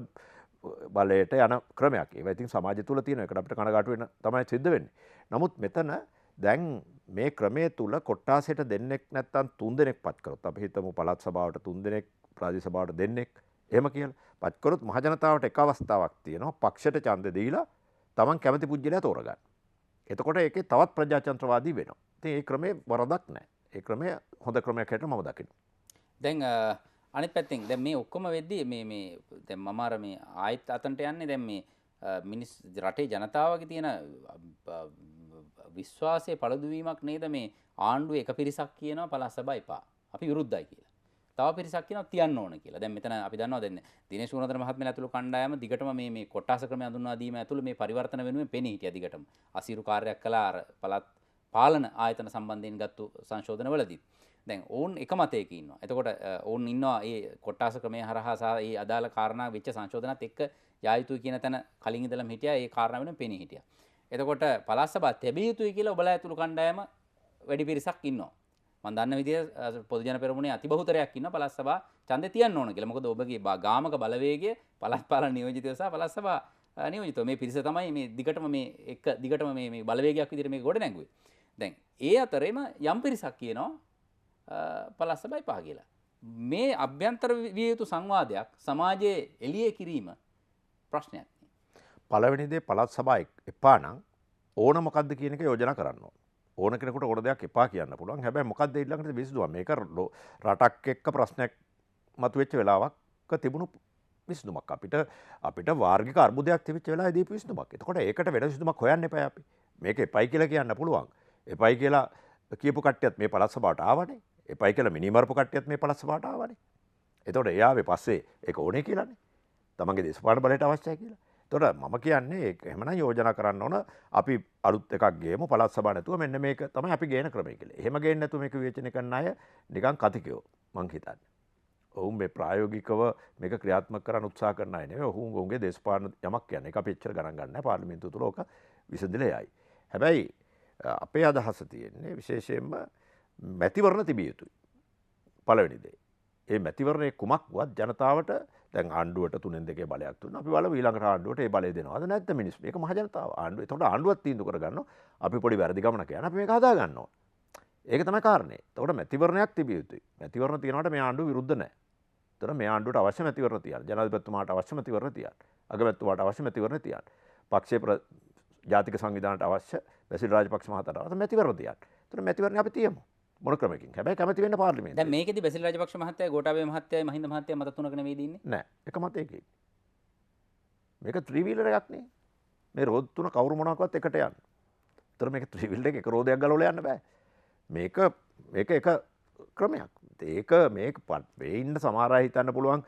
S2: බලයට යන ක්‍රමයක්. ඒක ඉතින් සමාජය තුල තියෙන එකට අපිට කනගාටු වෙන තමයි සිද්ධ වෙන්නේ. නමුත් මෙතන දැන් මේ ක්‍රමයේ තුල කොට්ටාසයට දෙන්නෙක් නැත්තම් 3 දෙනෙක් පත් කරොත් අපි හිතමු පළාත් සභාවට 3 දෙනෙක් ප්‍රාදේශ සභාවට දෙන්නෙක් එහෙම කියලා පත් කරොත් මහජනතාවට එක අවස්ථාවක් තියෙනවා පක්ෂයට ඡන්දෙ දීලා Taman කැමති පුජ්‍යලයා තෝරගන්න. එතකොට ඒකේ තවත් ප්‍රජාතන්ත්‍රවාදී වෙනවා. ඉතින් ඒ ක්‍රමේ වරදක් නැහැ. ඒ ක්‍රමය හොඳ ක්‍රමයක් හැටියට මම දකිනවා.
S1: දැන් අනිත් පැත්තෙන් දැන් මේ ඔක්කොම වෙද්දී මේ දැන් මම අර මේ ආයෙත් අතන්ට යන්නේ දැන් මේ මිනිස් රටේ ජනතාවගේ තියෙන විශ්වාසයේ පළදුවීමක් නේද මේ ආණ්ඩුවේ එක පිරිසක් කියනවා පළාත් සභාව එපා. අපි විරුද්ධයි කියලා. තව පිරිසක් කියනවා තියන්න ඕන කියලා. දැන් මෙතන අපි දන්නවා දැන් දිනේෂ් ගුණවර්ධන මහත්මයා ඇතුළු කණ්ඩායම දිගටම මේ කොට්ටාස ක්‍රමය හඳුන්වා දීම ඇතුළු මේ පරිවර්තන වෙනුවෙන් පෙනී හිටියා දිගටම. අසීරු කාර්යයක් කළා අර පළාත් පාලන ආයතන සම්බන්ධයෙන් ගත්තු සංශෝධනවලදී. දැන් ඕන් එක මතයක ඉන්නවා. එතකොට ඕන් ඉන්නවා මේ කොට්ටාස ක්‍රමය හරහා සහ මේ අදාළ කාරණා වෙච්ච සංශෝධනත් එක්ක යා යුතුයි කියන තැන කලින් ඉඳලම හිටියා. ඒ කාරණා වෙනුවෙන් පෙනී හිටියා. එතකොට පළාත් සභාව තැබිය යුතුයි කියලා ඔබලා ඇතුළු කණ්ඩායම වැඩි පිරිසක් ඉන්නවා. මම දන්න විදිහට පොදු ජන පෙරමුණේ අති බහුතරයක් ඉන්න පළාත් සභා ඡන්දේ තියන්න ඕන කියලා. මොකද ඔබගේ ගාමක බලවේගය පළාත් පාලන නියෝජිතයෝ සහ පළාත් සභා නියෝජිතයෝ මේ පිරිස තමයි මේ දිගටම මේ බලවේගයක් විදිහට මේක ගොඩ නැගුවේ. දැන් ඒ අතරේම යම් පිරිසක් කියනවා පළාත් සභායි පහ කියලා. මේ අභ්‍යන්තර විය යුතු සංවාදයක් සමාජයේ එළියේ කිරීම ප්‍රශ්නයක්.
S2: පළවෙනි දේ පළාත් සභාව එපා නම් ඕන මොකද්ද කියන එක යෝජනා කරන්න ඕන. ඕන කෙනෙකුට ඕන දෙයක් එපා කියන්න පුළුවන්. හැබැයි මොකද්ද ඊළඟට විසඳුම? මේක රටක් එක්ක ප්‍රශ්නයක් මතුවෙච්ච වෙලාවක තිබුණු විසඳුමක්. අපිට වාර්ගික අර්බුදයක් තිබිච්ච වෙලාවේ දීපු විසඳුමක්. එතකොට ඒකට වෙන විසඳුමක් හොයන්න එපා අපි. මේක එපයි කියලා කියන්න පුළුවන්. එපයි කියලා කියපු කට්ටියත් මේ පළාත් සභාවට ආවනේ. එපයි කියලා මිනිමරපු කට්ටියත් මේ පළාත් සභාවට ආවනේ. එතකොට එයාවේ පස්සේ ඒක ඕනේ කියලානේ. තමන්ගේ දේශපාලන බලයට අවශ්‍යයි කියලා. එතකොට මම කියන්නේ ඒක එහෙමනම් යෝජනා කරන්න ඕන අපි අලුත් එකක් ගේමු පළාත් සභාව නැතුව මෙන්න මේක තමයි අපි ගේන ක්‍රමය කියලා. එහෙම ගේන්න නැතුව මේක විවේචනය කරන අය නිකන් කතිකයෝ මං හිතන්නේ. ඔවුන් මේ ප්‍රායෝගිකව මේක ක්‍රියාත්මක කරන්න උත්සාහ කරන අය නෙවෙයි. ඔවුන්ගේ දේශපාලන යමක් කියන්නේ. ඒක අපි එච්චර ගණන් ගන්න නැහැ. පාර්ලිමේන්තුව තුල ඕක විසඳිලා යයි. හැබැයි අපේ අදහස තියෙන්නේ විශේෂයෙන්ම මැතිවරණ තිබිය යුතුයි. පළවෙනි දේ. ඒ මැතිවරණයේ කුමක්වත් ජනතාවට දැන් ආණ්ඩුවට 3-2 බලයක් දුන්නා. අපි බලමු ඊළඟට ආණ්ඩුවට ඒ බලය දෙනවද නැත්නම් මිනිස්සු. මේක මහ ජනතාව. ආණ්ඩුව. ඒතකොට ආණ්ඩුවත් තීන්දුව කරගන්නවා. අපි පොඩි වැරදි ගමනක යන අපි මේක හදා ගන්නවා. ඒක තමයි කාරණේ. එතකොට මැතිවරණයක් තිබිය යුතුයි. මැතිවරණ තියනකොට මේ ආණ්ඩුව විරුද්ධ නැහැ. එතකොට මේ ආණ්ඩුවට අවශ්‍ය මැතිවරණ තියන්න. ජනාධිපතිතුමාට අවශ්‍ය මැතිවරණ තියන්න. අගමැතිතුමාට අවශ්‍ය මැතිවරණ තියන්න. පක්ෂයේ ජාතික සංවිධානයට අවශ්‍ය බැසිල් රාජපක්ෂ මහතාට අවශ්‍ය මැතිවරණ තියන්න. එතකොට මැතිවරණ අපි තියමු. මොන ක්‍රමයකින්. හැබැයි කැමති වෙන්න පාර්ලිමේන්තුවේ.
S1: දැන් මේකෙදි බැසිල් රාජපක්ෂ මහත්තයා, ගෝඨාභය මහත්තයායි මහින්ද මහත්තයා මත තුනක නෙවෙයි ඉන්නේ.
S2: නෑ. එක මතයකින්. මේක ත්‍රිවීලර් එකක් නේ. මේ රෝද තුන කවුරු මොනවාක්වත් එකට යන්න. ඒතර මේක ත්‍රිවීලර් එක රෝදයක් ගලවලා යන්න බෑ. මේක එක ක්‍රමයක්. මේක මේ ඉන්න සමහර අය හිතන්න පුළුවන්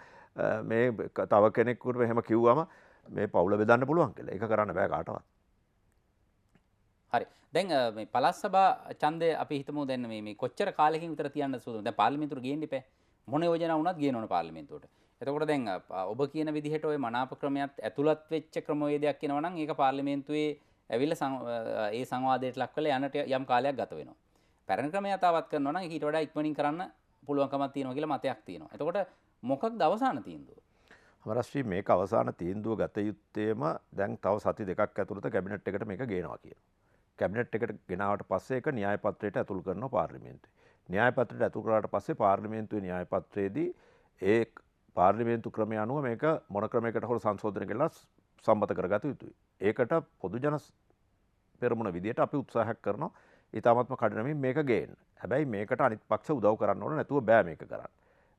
S2: මේ තව කෙනෙකුට එහෙම කිව්වම මේ පවුල බෙදන්න පුළුවන් කියලා. ඒක කරන්න බෑ කාටවත්.
S1: හරි. දැන් මේ පළාත් සභා ඡන්දය අපි හිතමු දැන් මේ කොච්චර කාලෙකින් විතර තියන්න සූදානම්. දැන් පාර්ලිමේන්තුවට ගේන්න ඉපෑ. මොන යෝජනා වුණත් ගේන්න ඕන පාර්ලිමේන්තුවට. එතකොට දැන් ඔබ කියන විදිහට ওই මනාප ක්‍රමයක් ඇතුළත් වෙච්ච ක්‍රමවේදයක් එනවා නම් ඒක පාර්ලිමේන්තුවේ ඇවිල්ලා ඒ සංවාදයට ලක් කරලා යන්නට යම් කාලයක් ගත වෙනවා. පැරණි ක්‍රමය යථාවත් කරනවා නම් ඒක ඊට වඩා ඉක්මනින් කරන්න පුළුවන්කමක් තියෙනවා කියලා මතයක් තියෙනවා. එතකොට මොකක්ද අවසාන තීන්දුව?
S2: අමරශ්‍රී මේක අවසාන තීන්දුව ගත යුත්තේම දැන් තව සති දෙකක් ඇතුළත කැබිනට් එකට මේක ගේනවා කියනවා. කැබිනට් එකට ගෙනාවට පස්සේ ඒක න්‍යාය පත්‍රයට ඇතුල් කරනවා පාර්ලිමේන්තුවේ. න්‍යාය පත්‍රයට ඇතුල් කරාට පස්සේ පාර්ලිමේන්තුවේ න්‍යාය පත්‍රයේදී ඒ පාර්ලිමේන්තු ක්‍රමය අනුව මේක මොන ක්‍රමයකට හෝ සංශෝධනය කරලා සම්මත කරගත යුතුයි. ඒකට පොදු ජන පෙරමුණ විදියට අපි උත්සාහයක් කරනවා ඊටාත්ම කඩනමින් මේක ගේන්න. හැබැයි මේකට අනිත් පක්ෂ උදව් කරන්න ඕන නැතුව බෑ මේක කරන්න.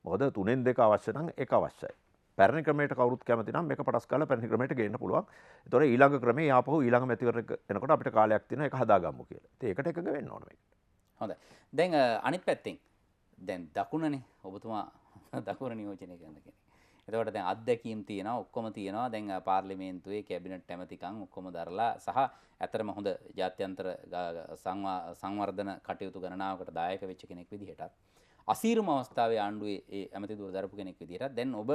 S2: මොකද 3-2 අවශ්‍ය නම් ඒක අවශ්‍යයි. පැරණි ක්‍රමයට කවුරුත් කැමති නම් මේක පටස් කරලා පැරණි ක්‍රමයට ගේන්න පුළුවන්. ඒතොර ඊළඟ ක්‍රමේ ආපහු ඊළඟ මැතිවරණ එනකොට අපිට කාලයක් තියෙනවා ඒක හදාගමු කියලා. ඉතින් ඒකට එකඟ වෙන්න ඕන මේක.
S1: හොඳයි. දැන් අනිත් පැත්තෙන් දැන් දකුණනේ ඔබතුමා දකුණ නියෝජනය කරන කෙනෙක්. එතකොට දැන් අත්දැකීම් තියෙනවා ඔක්කොම තියෙනවා. දැන් පාර්ලිමේන්තුවේ කැබිනට් ඇමතිකම් ඔක්කොම දරලා සහ ඇතරම හොඳ ජාත්‍යන්තර සංවර්ධන කටයුතු ගණනාවකට දායක වෙච්ච කෙනෙක් විදිහටත් අසීරුම අවස්ථාවේ ආණ්ඩුවේ ඒ ඇමති දුර දරපු කෙනෙක් විදිහටත් දැන් ඔබ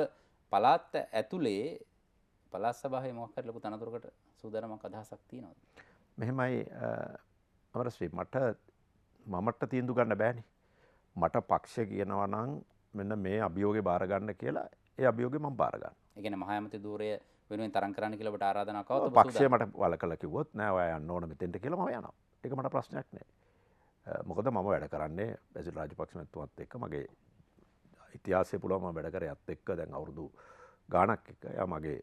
S1: පළාත් ඇතුලේ පළාත් සභාවේ මොකක් හරි ලොකු තනතුරකට සූදානමක් අදහසක් තියෙනවද?
S2: මෙහෙමයි අමරශ්‍රී මමට තීන්දුව ගන්න බෑනේ. මට පක්ෂ කියනවා නම් මෙන්න මේ අභියෝගේ බාර ගන්න කියලා ඒ අභියෝගේ මම බාර ගන්නවා.
S1: ඒ කියන්නේ මහා ඇමති ධූරය වෙනුවෙන් තරම් කරන්න කියලා ඔබට ආරාධනා කළොත් ඔබ
S2: පක්ෂය මට වලකලා කිව්වොත් නෑ ඔයා යන්න ඕන මෙතෙන්ට කියලා මම යනවා. ඒක මට ප්‍රශ්නයක් නෑ. මොකද මම වැඩ කරන්නේ බැසිල් රාජපක්ෂ මැතිතුමත් එක්ක මගේ ඉතිහාසය පුළුවන් මම වැඩ කරේ යත් එක්ක දැන් අවුරුදු ගාණක් එක්ක. එයා මගේ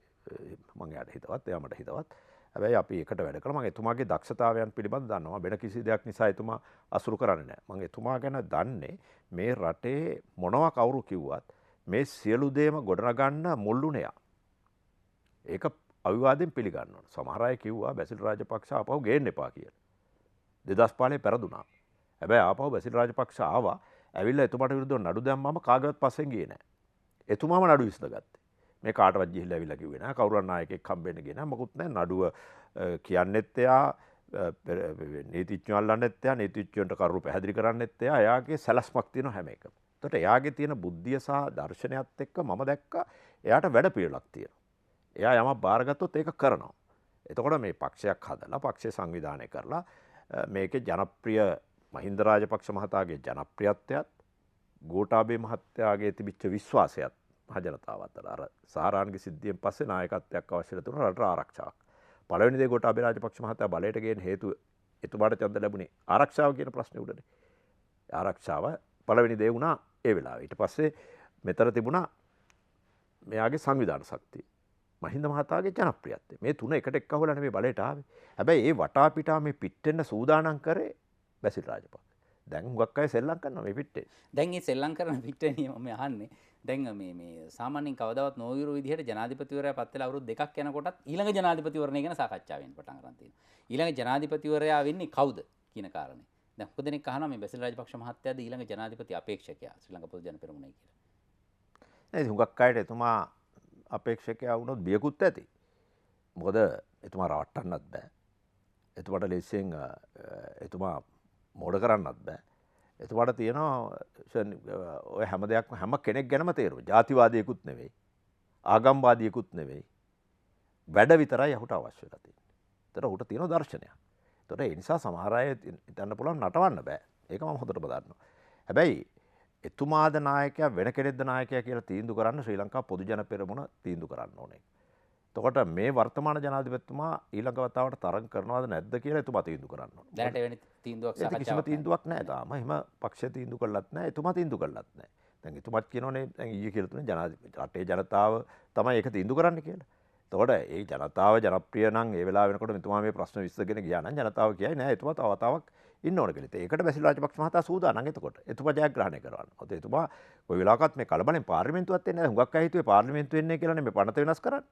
S2: මම එයාට හිතවත් එයා මට හිතවත්. හැබැයි අපි එකට වැඩ කළා. මම එතුමාගේ දක්ෂතාවයන් පිළිබඳව දන්නවා. වෙන කිසි දෙයක් නිසා එතුමා අසුරු කරන්නේ නැහැ. මම එතුමා ගැන දන්නේ මේ රටේ මොනවා කවුරු කිව්වත් මේ සියලු දේම ගොඩනගන්න මුල්ුණේ යා. ඒක අවිවාදයෙන් පිළිගන්න ඕන. සමහර අය කිව්වා බැසිල් රාජපක්ෂ ආපහු ගේන්න එපා කියලා. 2005 පෙරදුනා. හැබැයි ආපහු බැසිල් රාජපක්ෂ ආවා. ඇවිල්ලා එතුමාට විරුද්ධව නඩු දැම්මම කාගවත් පස්සෙන් ගියේ නැහැ. එතුමාම නඩු විසඳගත්තේ. මේ කාටවත් ගිහිල්ලා ඇවිල්ලා කිව්වේ නැහැ. කවුරුන් නායකයෙක් හම්බෙන්න ගියේ නැහැ. මොකුත් නැහැ. නඩුව කියන්නෙත් එයා නීතිඥයෝ අල්ලන්නෙත් එයා නීතිඥයන්ට කරුණු පැහැදිලි කරන්නෙත් එයා. එයාගේ සැලැස්මක් තියෙන හැම එකම. එතකොට එයාගේ තියෙන බුද්ධිය සහ දර්ශනයත් එක්ක මම දැක්කා එයාට වැඩ පිළිවෙලක් තියෙනවා. එයා යමක් බාරගත්තොත් ඒක කරනවා. එතකොට මේ පක්ෂයක් හදලා පක්ෂය සංවිධානය කරලා මේකේ ජනප්‍රිය මහින්ද රාජපක්ෂ මහතාගේ ජනප්‍රියත්වයත් ගෝඨාභය මහත්තයාගේ තිබිච්ච විශ්වාසයත් මහ ජනතාව අතර අර සාරාන්ගේ සිද්ධියෙන් පස්සේ නායකත්වයක් අවශ්‍ය තිබුණා රට ආරක්ෂාවක්. පළවෙනි දේ ගෝඨාභය රාජපක්ෂ මහතා බලයට ගේන හේතුව එතුමාට ඡන්ද ලැබුණේ ආරක්ෂාව කියන ප්‍රශ්නේ උඩනේ. ආරක්ෂාව පළවෙනි දේ වුණා ඒ වෙලාවේ. ඊට පස්සේ මෙතන තිබුණා මෙයාගේ සංවිධාන ශක්තිය. මහින්ද මහතාගේ ජනප්‍රියත්වය. මේ තුන එකට එක්කහුවලා නෙමෙයි බලයට ආවේ. හැබැයි ඒ වටා පිටා මේ පිටෙන්න සූදානම් කරේ බැසිල් රාජපක්ෂ. දැන් හුඟක් අය සෙල්ලම් කරනවා මේ පිටේ.
S1: දැන් මේ සෙල්ලම් කරන පිටේ මම අහන්නේ දැන් මේ සාමාන්‍යයෙන් කවදාවත් නොවිරු විදිහට ජනාධිපතිවරයා පත් වෙලා අවුරුදු දෙකක් යනකොටත් ඊළඟ ජනාධිපතිවරණය ගැන සාකච්ඡා වෙන්න පටන් ගන්න තියෙනවා. ඊළඟ ජනාධිපතිවරයා වෙන්නේ කවුද කියන කාරණේ. දැන් හුඟ දෙනෙක් අහනවා මේ බැසිල් රාජපක්ෂ මහත්තයාද ඊළඟ ජනාධිපති අපේක්ෂකයා ශ්‍රී ලංකා පොදු ජන පෙරමුණයි කියලා.
S2: නේද හුඟක් අයට එතුමා අපේක්ෂකයා වුණොත් බියකුත් ඇති. මොකද එතුමා රවට්ටන්නත් බෑ. එතුමාට ලෙසියෙන් එතුමා මෝඩ කරන්නත් බෑ. එතුමාට තියෙනවා ඔය හැම දෙයක්ම හැම කෙනෙක් ගැනම තේරුම. ජාතිවාදියෙකුත් නෙවෙයි. ආගම්වාදියෙකුත් නෙවෙයි. වැඩ විතරයි ඔහුට අවශ්‍ය වෙලා තියෙන්නේ. ඒතර ඔහුට තියෙන දර්ශනයක්. ඒතර ඒ නිසා සමහර අය හිතන්න පුළුවන් නටවන්න බෑ. ඒක මම හොඳටම දන්නවා. හැබැයි එතුමාද නායකයා වෙන කෙනෙක්ද නායකයා කියලා තීන්දුව කරන්න ශ්‍රී ලංකා පොදු ජන පෙරමුණ තීන්දුව කරන්න ඕනේ. එතකොට මේ වර්තමාන ජනාධිපතිතුමා ඊළඟ වතාවට තරඟ කරනවද නැද්ද කියලා එතුමා තීන්දුව කරන්න ඕනේ.
S1: දැනට එවැනි තීන්දුවක්
S2: සාකච්ඡාවක් කිසිම තීන්දුවක් නැහැ තාම. එහෙම පක්ෂ තීන්දුව කළත් නැහැ. එතුමා තීන්දුව කළත් නැහැ. දැන් එතුමාත් කියනෝනේ දැන් ඊයේ කියලා තුනේ ජනාධිපති රටේ ජනතාව තමයි ඒක තීන්දුව කරන්න කියලා. එතකොට ඒ ජනතාව ජනප්‍රිය නම් ඒ වෙලාව වෙනකොට මෙතුමා මේ ප්‍රශ්න විසඳගෙන ගියා නම් ජනතාව කියයි නෑ එතුමා තව වතාවක් ඉන්න ඕන කියලා. ඒකට බැසිල් රාජපක්ෂ මහතා සූදානම් එතකොට. එතුමා ජයග්‍රහණය කරවන්න. ඔතේ එතුමා කොයි වෙලාවකත් මේ කලබලෙන් පාර්ලිමේන්තුවත් එන්නේ නැහැ. හුඟක් අය හිතුවේ පාර්ලිමේන්තුව එන්නේ කියලා නේ මේ පනත වෙනස් කරන්නේ.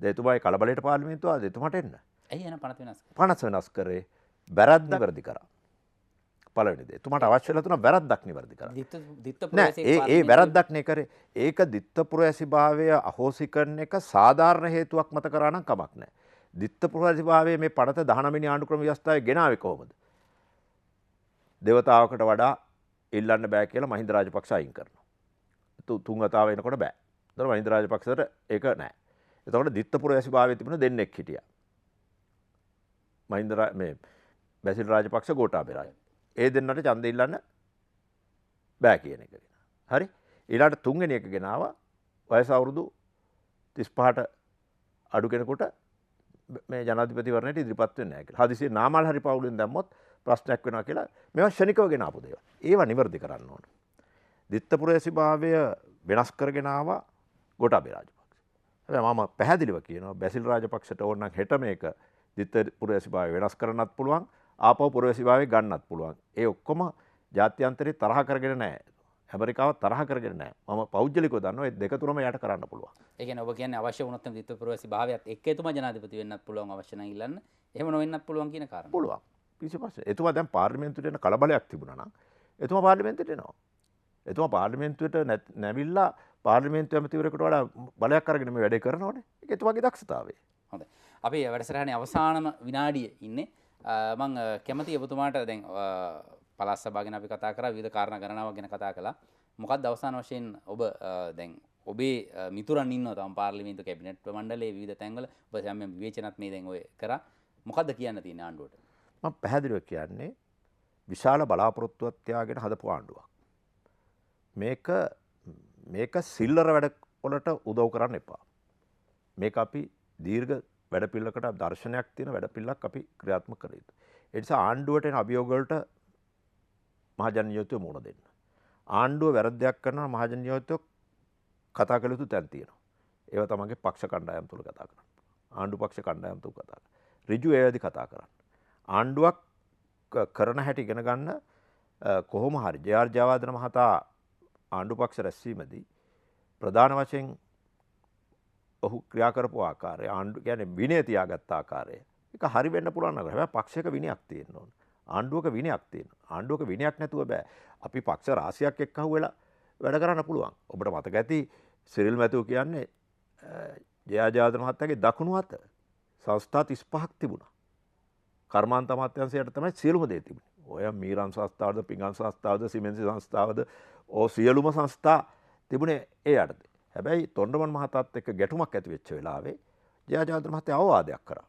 S2: දැන් එතුමා ඒ කලබලයට පාර්ලිමේන්තුව ආද එතුමාට එන්න.
S1: ඇයි එන පනත වෙනස් කරන්නේ?
S2: පනත වෙනස් කරේ වැරද්ද නිවැරදි කරා. පළවෙනි දේ. එතුමාට අවශ්‍ය වෙලා තුන වැරද්දක් නිවැරදි කරා. ඒ වැරද්දක් නේ කරේ. ඒක දිත්තපුරවැසිභාවය අහෝසි කරන එක සාධාරණ හේතුවක් මත කරා නම් කමක් නැහැ. දිත්තපුරවැසිභාවයේ මේ පනත 19 වෙනි ආණ්ඩුක්‍රම ව්‍යවස්ථාවේ ගෙනාවේ කොහොමද? දේවතාවකට වඩා ඉල්ලන්න බෑ කියලා මහින්ද රාජපක්ෂ අයින් කරනවා. තුන් වතාව එනකොට බෑ. ඒතර මහින්ද රාජපක්ෂට ඒක නෑ. එතකොට දිත්තපුරවැසිභාවයේ තිබුණ දෙන්නෙක් හිටියා. මහින්ද මේ බැසිල් රාජපක්ෂ ගෝඨාභය රාජපක්ෂ. ඒ දෙන්නට ඡන්ද ඉල්ලන්න බෑ කියන එක. හරි. ඊළඟට තුන්වෙනි එක ගෙනාවා වයස අවුරුදු 35ට අඩු කෙනෙකුට මේ ජනාධිපතිවරණයට ඉදිරිපත් වෙන්නේ නැහැ කියලා. හදිසියේ නාමල් හරි පවුලෙන් දැම්මොත් ප්‍රශ්නයක් වෙනවා කියලා මේවා ශනිකව ගෙන ආපු දේවල්. ඒවා නිවැරදි කරන්න ඕන. දිත්තපුරවැසිභාවය වෙනස් කරගෙන ආවා ගෝඨාභය රාජපක්ෂ. හැබැයි මම පැහැදිලිව කියනවා බැසිල් රාජපක්ෂට ඕන නම් හෙට මේක දිත්තපුරවැසිභාවය වෙනස් කරන්නත් පුළුවන්. ආපහු පුරවැසිභාවය ගන්නත් පුළුවන්. ඒ ඔක්කොම ජාත්‍යන්තරේ තරහ කරගෙන නැහැ. ඇමරිකාව තරහ කරගෙන නැහැ. මම පෞද්ගලිකව දන්නවා ඒ දෙක තුනම යට කරන්න පුළුවන්.
S1: ඒ කියන්නේ ඔබ කියන්නේ අවශ්‍ය වුණොත් නම් දිත්තපුරවැසිභාවයත් එක්ක එතුමා ජනාධිපති වෙන්නත් පුළුවන් අවශ්‍ය නම් ඉල්ලන්න. එහෙම නොවෙන්නත් පුළුවන් කියන කාරණා.
S2: පුළුවන්. කිසි ප්‍රශ්නයක්. එතුමා දැන් පාර්ලිමේන්තුවට එන කලබලයක් තිබුණා නම් එතුමා පාර්ලිමේන්තුවට එනවා. එතුමා පාර්ලිමේන්තුවට නැවිලා පාර්ලිමේන්තු ඇමතිවරයෙකුට වඩා බලයක් අරගෙන මේ වැඩේ කරනවනේ. ඒක එතුමාගේ දක්ෂතාවය.
S1: හොඳයි. අපි වැඩසටහනේ අවසානම විනාඩිය ඉන්නේ. මං කැමති ඔබතුමාට දැන් පළාත් සභාව ගැන අපි කතා කරා විවිධ කාරණා ගණනාවක් ගැන කතා කළා. මොකක්ද අවසාන වශයෙන් ඔබ දැන් ඔබේ මිතුරන් ඉන්නවා තම පාර්ලිමේන්තු කැබිනට් මණ්ඩලයේ විවිධ තැන්වල ඔබ සෑම විවේචනත් මේ දැන් ඔය කරා. මොකද්ද කියන්න තියෙන්නේ ආණ්ඩුවට?
S2: මම පැහැදිලිව කියන්නේ විශාල බලාපොරොත්තුවක් තියාගෙන හදපු ආණ්ඩුවක්. මේක සිල්ලර වැඩ වලට උදව් කරන්න එපා. මේක අපි දීර්ඝ වැඩපිළිවෙලකට දර්ශනයක් තියෙන වැඩපිළිවෙලක් අපි ක්‍රියාත්මක කළ යුතුයි. ඒ නිසා ආණ්ඩුවට එන අභියෝග වලට මහජන නියෝජිතයෝ මුහුණ දෙන්න. ආණ්ඩුව වැරද්දක් කරනවා මහජන නියෝජිතයෝ කතා කළ යුතු තැන් තියෙනවා. ඒවා තමන්ගේ පක්ෂ කණ්ඩායම් තුල කතා කරන්න. ආණ්ඩු පක්ෂ කණ්ඩායම් තුල කතා කරන්න. ඍජු ඒවාදී කතා කරන්න. ආණ්ඩුවක් කරන හැටි ඉගෙන ගන්න කොහොම හරි ජේ.ආර්. ජයවර්ධන මහතා ආණ්ඩු පක්ෂ රැස්වීමේදී ප්‍රධාන වශයෙන් ඔහු ක්‍රියා කරපු ආකාරය ආණ්ඩු කියන්නේ විනය තියාගත්ත ආකාරය ඒක හරි වෙන්න පුළුවන් නේද? හැබැයි පක්ෂයක විනයක් තියෙන්න ඕන. ආණ්ඩුවක විනයක් තියෙනවා. ආණ්ඩුවක විනයක් නැතුව බෑ. අපි පක්ෂ රාශියක් එක්ක අහුවෙලා වැඩ කරන්න පුළුවන්. ඔබට මතක ඇති සිරිල් මැතිව් කියන්නේ ජේ.ආර්. ජයවර්ධන මහත්තයාගේ දකුණු අත සංස්ථා 35ක් තිබුණා. කර්මාන්ත අමාත්‍යාංශයට තමයි සියලුම දේ තිබුණේ. ඔය මීරන් සංස්ථාවද, පිඟන් සංස්ථාවද, සිමෙන්සි සංස්ථාවද ඕ සියලුම සංස්ථා තිබුණේ ඒ යටතේ. හැබැයි තොණ්ඩමන් මහතාත් එක්ක ගැටුමක් ඇති වෙච්ච වෙලාවේ ජයජාන්තර මහත්තයා අවවාදයක් කරා.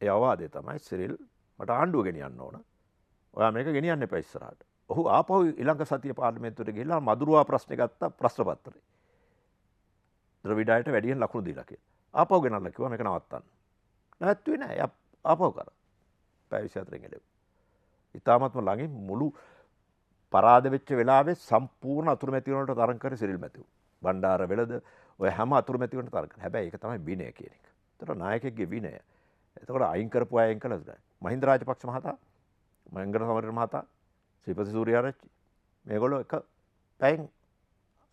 S2: ඒ අවවාදය තමයි සිරිල් මට ආණ්ඩුව ගෙනියන්න ඕන. ඔයා මේක ගෙනියන්න එපා ඉස්සරහට. ඔහු ආපහු ඊළඟ සතිය පාර්ලිමේන්තුවට ගිහිල්ලා මදුරුවා ප්‍රශ්නේ ගත්තා ප්‍රශ්න පත්‍රේ. ද්‍රවිඩයට වැඩියෙන් ලකුණු දීලා කියලා. ආපහු ගෙනල්ලා කිව්වා මේක නවත්තන්න. නැවැත්තුවේ නෑ. ආපහු කරා. පැය 24න් එළෙව්වා. ඉතාමත්ම ළඟින් මුළු පරාද වෙච්ච වෙලාවේ සම්පූර්ණ අතුරුමැති වලට තරඟ කරේ සිරිල් මැතිව්. බණ්ඩාර වෙලද ඔය හැම අතුරුමැති වලට තරඟ කරා. හැබැයි ඒක තමයි විනය කියන එක. ඒතර නායකයෙක්ගේ විනය. එතකොට අයින් කරපු අය අයින් කළාද? මහින්ද රාජපක්ෂ මහතා, මහින්ද සමරන මහතා, ශ්‍රීපති සූර්යාරච්චි මේගොල්ලෝ එක පැයෙන්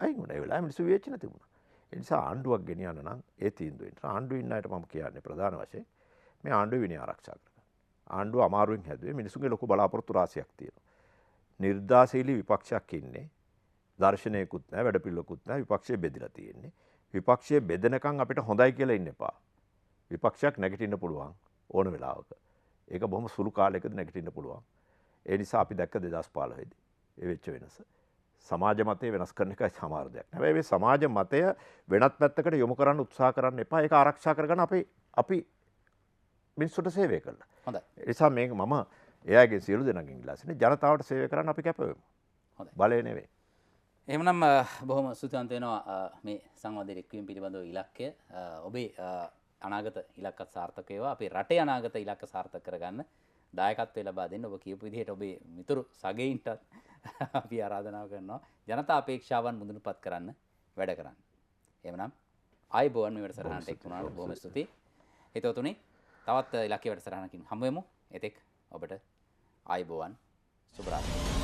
S2: අයින් වුණා. ඒ වෙලාවේ මිනිස්සු විවේචන තිබුණා. ඒ නිසා ආණ්ඩුවක් ගෙනියන්න නම් ඒ තීන්දුව වෙන්න. ආණ්ඩුවේ ඉන්න අයට මම කියන්නේ ප්‍රධාන වශයෙන් මේ ආණ්ඩුවේ විනය ආරක්ෂා කරගන්න. ආණ්ඩුව අමාරුවෙන් හැදුවේ මිනිසුන්ගේ ලොකු බලාපොරොත්තු රාශියක් තියෙනවා. නිර්දාශීලී විපක්ෂයක් ඉන්නේ. දර්ශනයකුත් නැහැ, වැඩපිළිවෙලකුත් නැහැ. විපක්ෂය බෙදලා තියෙන්නේ. විපක්ෂය බෙදෙනකන් අපිට හොඳයි කියලා ඉන්න එපා. විපක්ෂයක් නැගිටින්න පුළුවන් ඕන වෙලාවක. ඒක බොහොම සුළු කාලයකදී නැගිටින්න පුළුවන්. ඒ නිසා අපි දැක්ක 2015 දී ඒ වෙච්ච වෙනස. සමාජ මතය වෙනස් කරන එකයි සමහර දෙයක්. හැබැයි මේ සමාජ මතය වෙනත් පැත්තකට යොමු කරන්න උත්සාහ කරන්න එපා. ඒක ආරක්ෂා කරගන්න අපි මිනිස්සුන්ට සේවය කළා.
S1: හොඳයි.
S2: ඒ නිසා මේක මම එයාගේ සියලු දෙනාගෙන් ඉල්ලා සිටින්නේ ජනතාවට සේවය කරන්න අපි කැප වෙමු.
S1: හොඳයි.
S2: බලය නෙවෙයි.
S1: එහෙමනම් බොහොම ස්තුතිවන්ත වෙනවා මේ සංවාදයේ එක්වීම පිළිබඳව ඉලක්කය. ඔබේ අනාගත ඉලක්කත් සාර්ථක වේවා. අපේ රටේ අනාගත ඉලක්ක සාර්ථක කරගන්න දායකත්වය ලබා දෙන්න ඔබ කියපු විදිහට ඔබේ මිතුරු සගයින්ටත් අපි ආරාධනා කරනවා ජනතා අපේක්ෂාවන් මුදුන්පත් කරන්න වැඩ කරන්න. එහෙමනම් ආයිබෝවන් මේ වැඩසටහනට එක් වුණාට බොහොම ස්තුතියි. හිතවතුනි තවත් ඉලක්ක වැඩසටහනකින් හමු වෙමු. එතෙක් ඔබට ආයිබෝවන් සුබ රාත්‍රියක්.